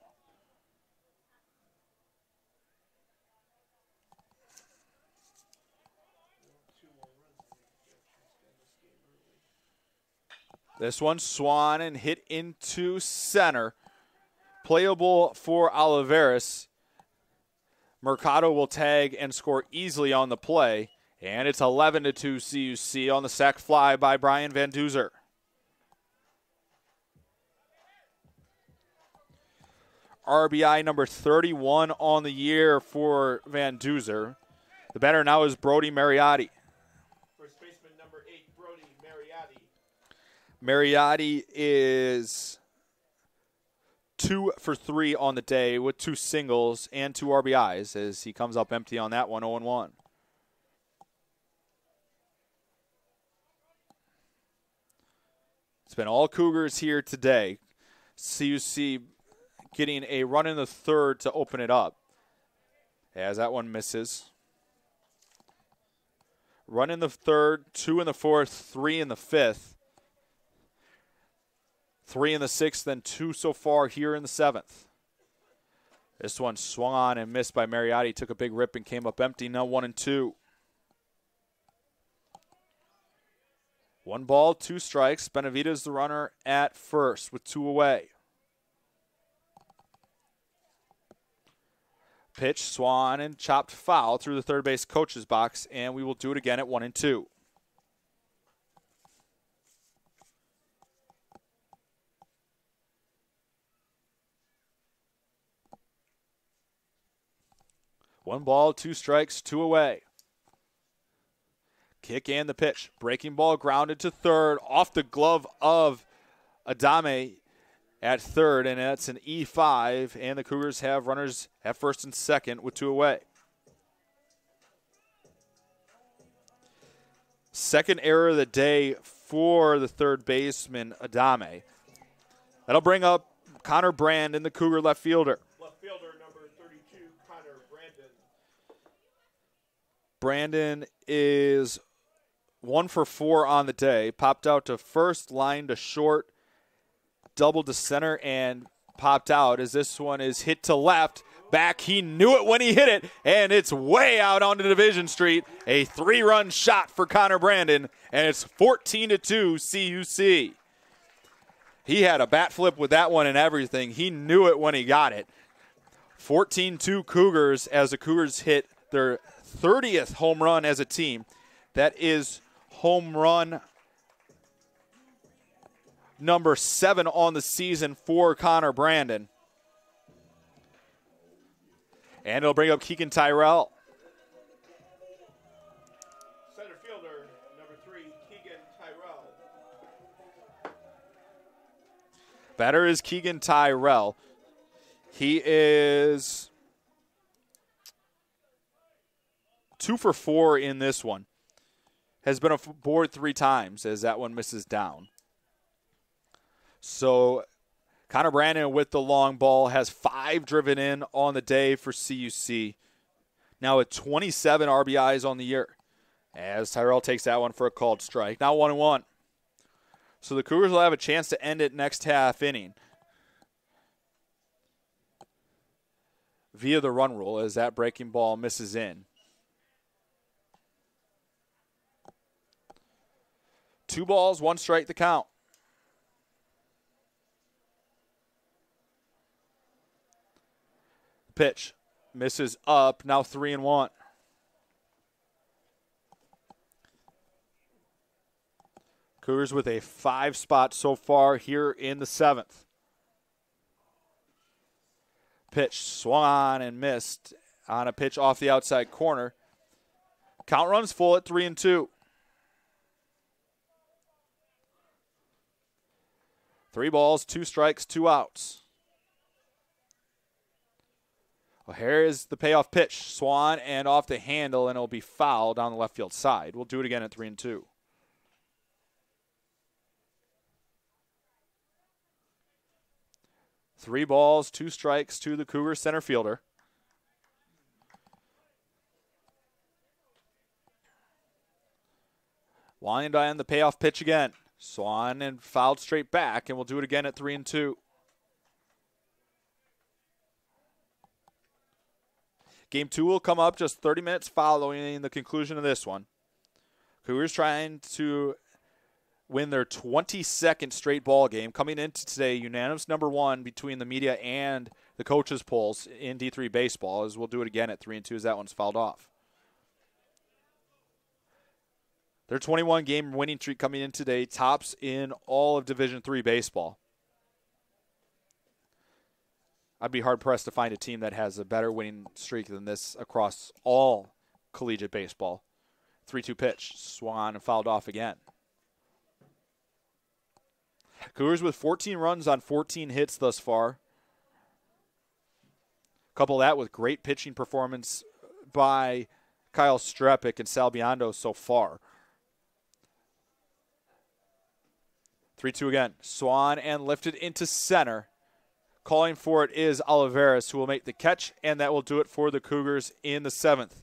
This one swung and hit into center. Playable for Oliveras. Mercado will tag and score easily on the play. And it's 11-2 CUC on the sac fly by Brian Van Duzer. RBI number 31 on the year for Van Duzer. The batter now is Brody Mariotti. First baseman number 8, Brody Mariotti. Mariotti is 2 for 3 on the day with 2 singles and 2 RBIs as he comes up empty on that one, 0-1. It's been all Cougars here today. CUC getting a run in the 3rd to open it up as that one misses. Run in the 3rd, 2 in the 4th, 3 in the 5th. 3 in the 6th, then 2 so far here in the 7th. This one swung on and missed by Mariotti. Took a big rip and came up empty. Now 1-2. 1 ball, 2 strikes. Benavides the runner at first with 2 away. Pitch, swung and chopped foul through the third base coach's box, and we will do it again at 1-2. One ball, 2 strikes, 2 away. Kick and the pitch. Breaking ball grounded to third off the glove of Adame at third, and that's an E5, and the Cougars have runners at first and second with 2 away. Second error of the day for the third baseman, Adame. That'll bring up Connor Brandon, the Cougar left fielder. Brandon is 1 for 4 on the day. Popped out to first, line to short, doubled to center, and popped out as this one is hit to left. Back, he knew it when he hit it, and it's way out onto Division Street. A 3-run shot for Connor Brandon, and it's 14-2 CUC. He had a bat flip with that one and everything. He knew it when he got it. 14-2 Cougars as the Cougars hit their 30th home run as a team. That is home run number 7 on the season for Connor Brandon. And it'll bring up Keegan Tyrell. Center fielder, number 3, Keegan Tyrell. Batter is Keegan Tyrell. He is 2 for 4 in this one. Has been aboard 3 times as that one misses down. So Connor Brandon with the long ball has 5 driven in on the day for CUC. Now with 27 RBIs on the year as Tyrell takes that one for a called strike. Now 1-1. So the Cougars will have a chance to end it next half inning via the run rule as that breaking ball misses in. 2 balls, 1 strike the count. Pitch misses up, now 3-1. Cougars with a 5 spot so far here in the 7th. Pitch swung on and missed on a pitch off the outside corner. Count runs full at 3-2. 3 balls, 2 strikes, 2 outs. Well, here is the payoff pitch. Swan and off the handle, and it'll be foul down the left field side. We'll do it again at 3-2. Three balls, 2 strikes to the Cougar center fielder. Wind on the payoff pitch again. Swan and fouled straight back, and we'll do it again at 3-2. Game 2 will come up just 30 minutes following the conclusion of this one. Cougars trying to win their 22nd straight ball game. Coming into today, unanimous number 1 between the media and the coaches' polls in D3 baseball, as we'll do it again at 3-2 as that one's fouled off. Their 21-game winning streak coming in today tops in all of Division III baseball. I'd be hard-pressed to find a team that has a better winning streak than this across all collegiate baseball. 3-2 pitch, swung on and fouled off again. Cougars with 14 runs on 14 hits thus far. Couple that with great pitching performance by Kyle Strepik and Sal Biondo so far. 3-2 again. Swan and lifted into center. Calling for it is Oliveras, who will make the catch, and that will do it for the Cougars in the 7th.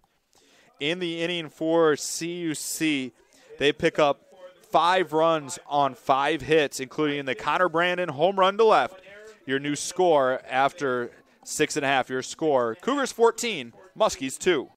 In the inning for CUC, they pick up 5 runs on 5 hits, including the Connor Brandon home run to left. Your new score after 6.5 your score. Cougars 14, Muskies 2.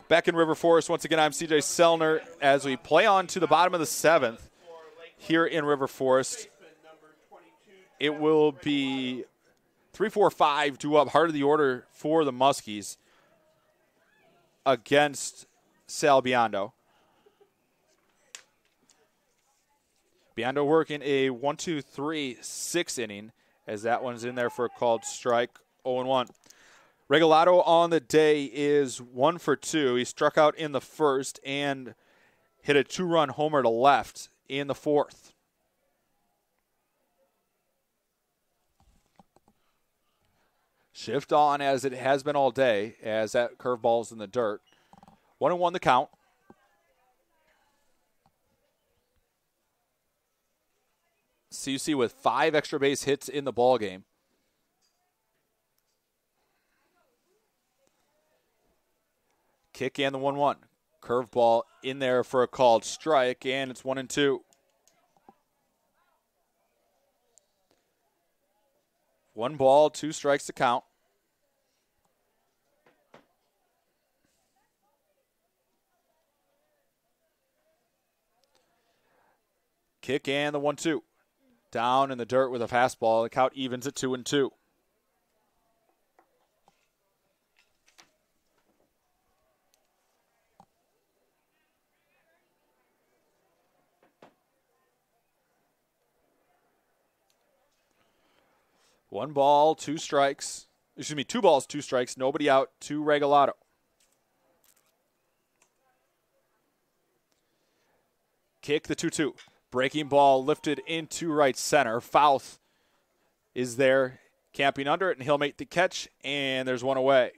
Back in River Forest, once again, I'm CJ Selner as we play on to the bottom of the 7th here in River Forest. It will be 3-4-5 due up, heart of the order for the Muskies against Sal Biondo. Biondo working a 1-2-3-6 inning as that one's in there for a called strike, 0-1. Regalado on the day is 1 for 2. He struck out in the first and hit a 2-run homer to left in the fourth. Shift on as it has been all day as that curveball's in the dirt. 1-1 the count. CUC with 5 extra base hits in the ballgame. Kick and the 1-1. Curveball in there for a called strike, and it's 1-2. 1 ball, 2 strikes to count. Kick and the 1-2. Down in the dirt with a fastball. The count evens at 2-2. One ball, 2 strikes. Excuse me, 2 balls, 2 strikes. Nobody out to Regalado. Kick the 2-2. Breaking ball lifted into right center. Fouth is there camping under it, and he'll make the catch, and there's one away.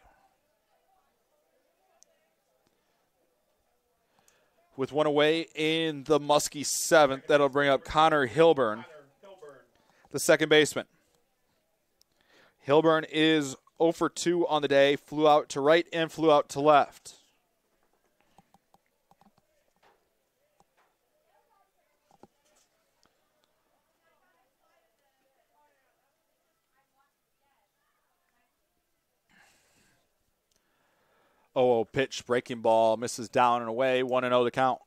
With one away in the Muskie 7th, that'll bring up Connor Hilburn, the second baseman. Hilburn is 0 for 2 on the day, flew out to right and flew out to left. Oh, pitch, breaking ball, misses down and away, 1-0 the count.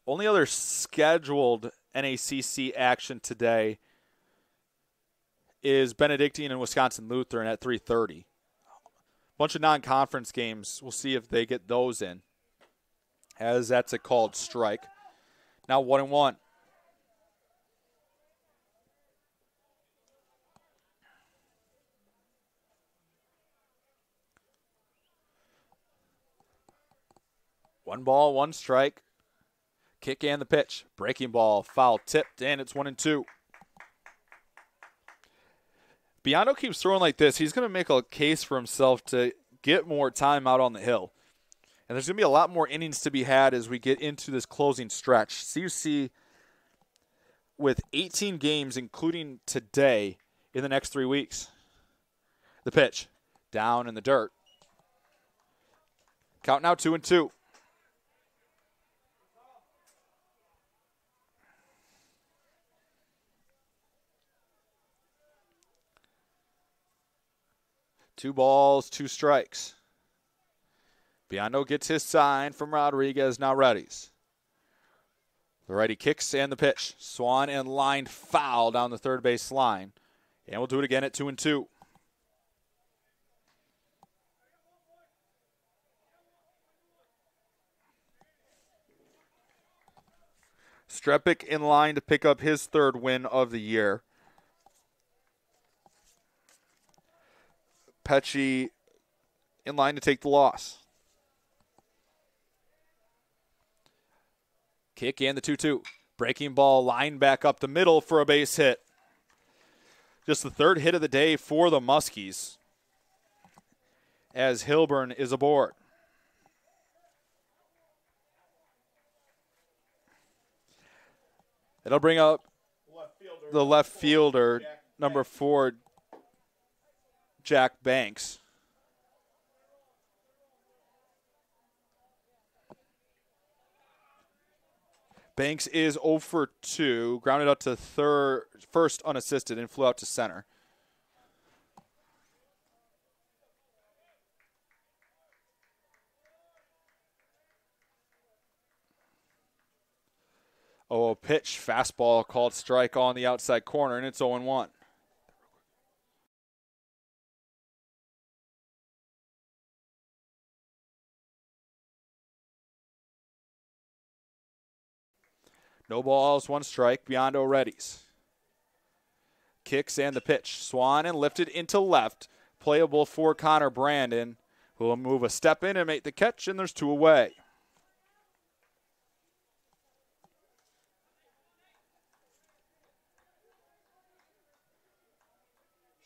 Only other scheduled NACC action today is Benedictine and Wisconsin Lutheran at 3:30. Bunch of non-conference games. We'll see if they get those in, as that's a called strike. Now 1-1. One ball, 1 strike. Kick and the pitch. Breaking ball, foul tipped, and it's 1-2. Biondo keeps throwing like this. He's going to make a case for himself to get more time out on the hill. And there's going to be a lot more innings to be had as we get into this closing stretch. CUC with 18 games, including today, in the next 3 weeks. The pitch, down in the dirt. Count now 2-2. Two balls, 2 strikes. Biondo gets his sign from Rodriguez, now readies. The righty kicks and the pitch. Swan and line foul down the third base line. And we'll do it again at 2-2. Strepik in line to pick up his 3rd win of the year. Pecci in line to take the loss. Kick and the 2-2. Breaking ball, line back up the middle for a base hit. Just the 3rd hit of the day for the Muskies as Hilburn is aboard. It'll bring up the left fielder, number 4, Jack Banks. Banks is 0 for 2, grounded out to first unassisted and flew out to center. Oh, pitch, fastball called strike on the outside corner, and it's 0-1. No balls, 1 strike. Biondo readies. Kicks and the pitch. Swan and lifted into left. Playable for Connor Brandon, who will move a step in and make the catch, and there's 2 away.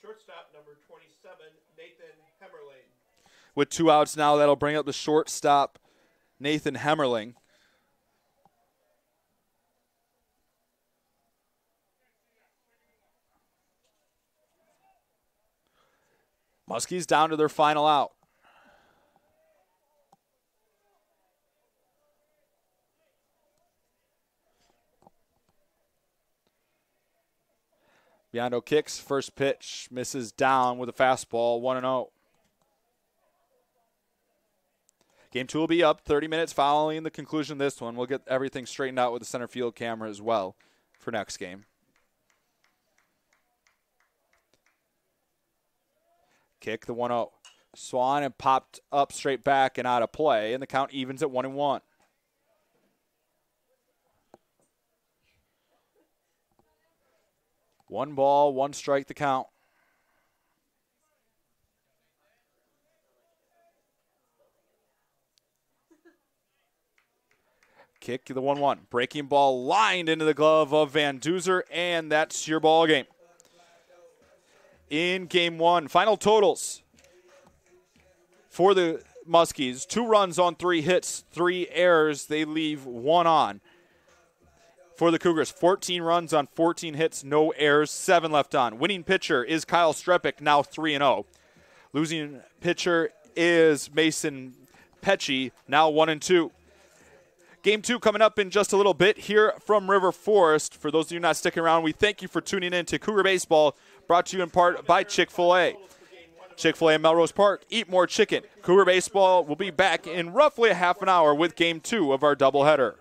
Shortstop number 27, Nathan Hemmerling. With 2 outs now, that'll bring up the shortstop, Nathan Hemmerling. Muskies down to their final out. Biondo kicks, first pitch, misses down with a fastball, 1-0. Game 2 will be up 30 minutes following the conclusion of this one. We'll get everything straightened out with the center field camera as well for next game. Kick the 1-0. Swan and popped up straight back and out of play, and the count evens at 1-1. One ball, 1 strike, the count. Kick the 1-1. Breaking ball lined into the glove of Van Duzer, and that's your ball game. In game 1, final totals for the Muskies: 2 runs on 3 hits, 3 errors. They leave 1 on. For the Cougars, 14 runs on 14 hits, no errors, 7 left on. Winning pitcher is Kyle Strepik, now 3-0. Losing pitcher is Mason Pecci, now 1-2. Game 2 coming up in just a little bit here from River Forest. For those of you not sticking around, we thank you for tuning in to Cougar Baseball, brought to you in part by Chick-fil-A. Chick-fil-A in Melrose Park, eat more chicken. Cougar Baseball will be back in roughly a half an hour with Game 2 of our doubleheader.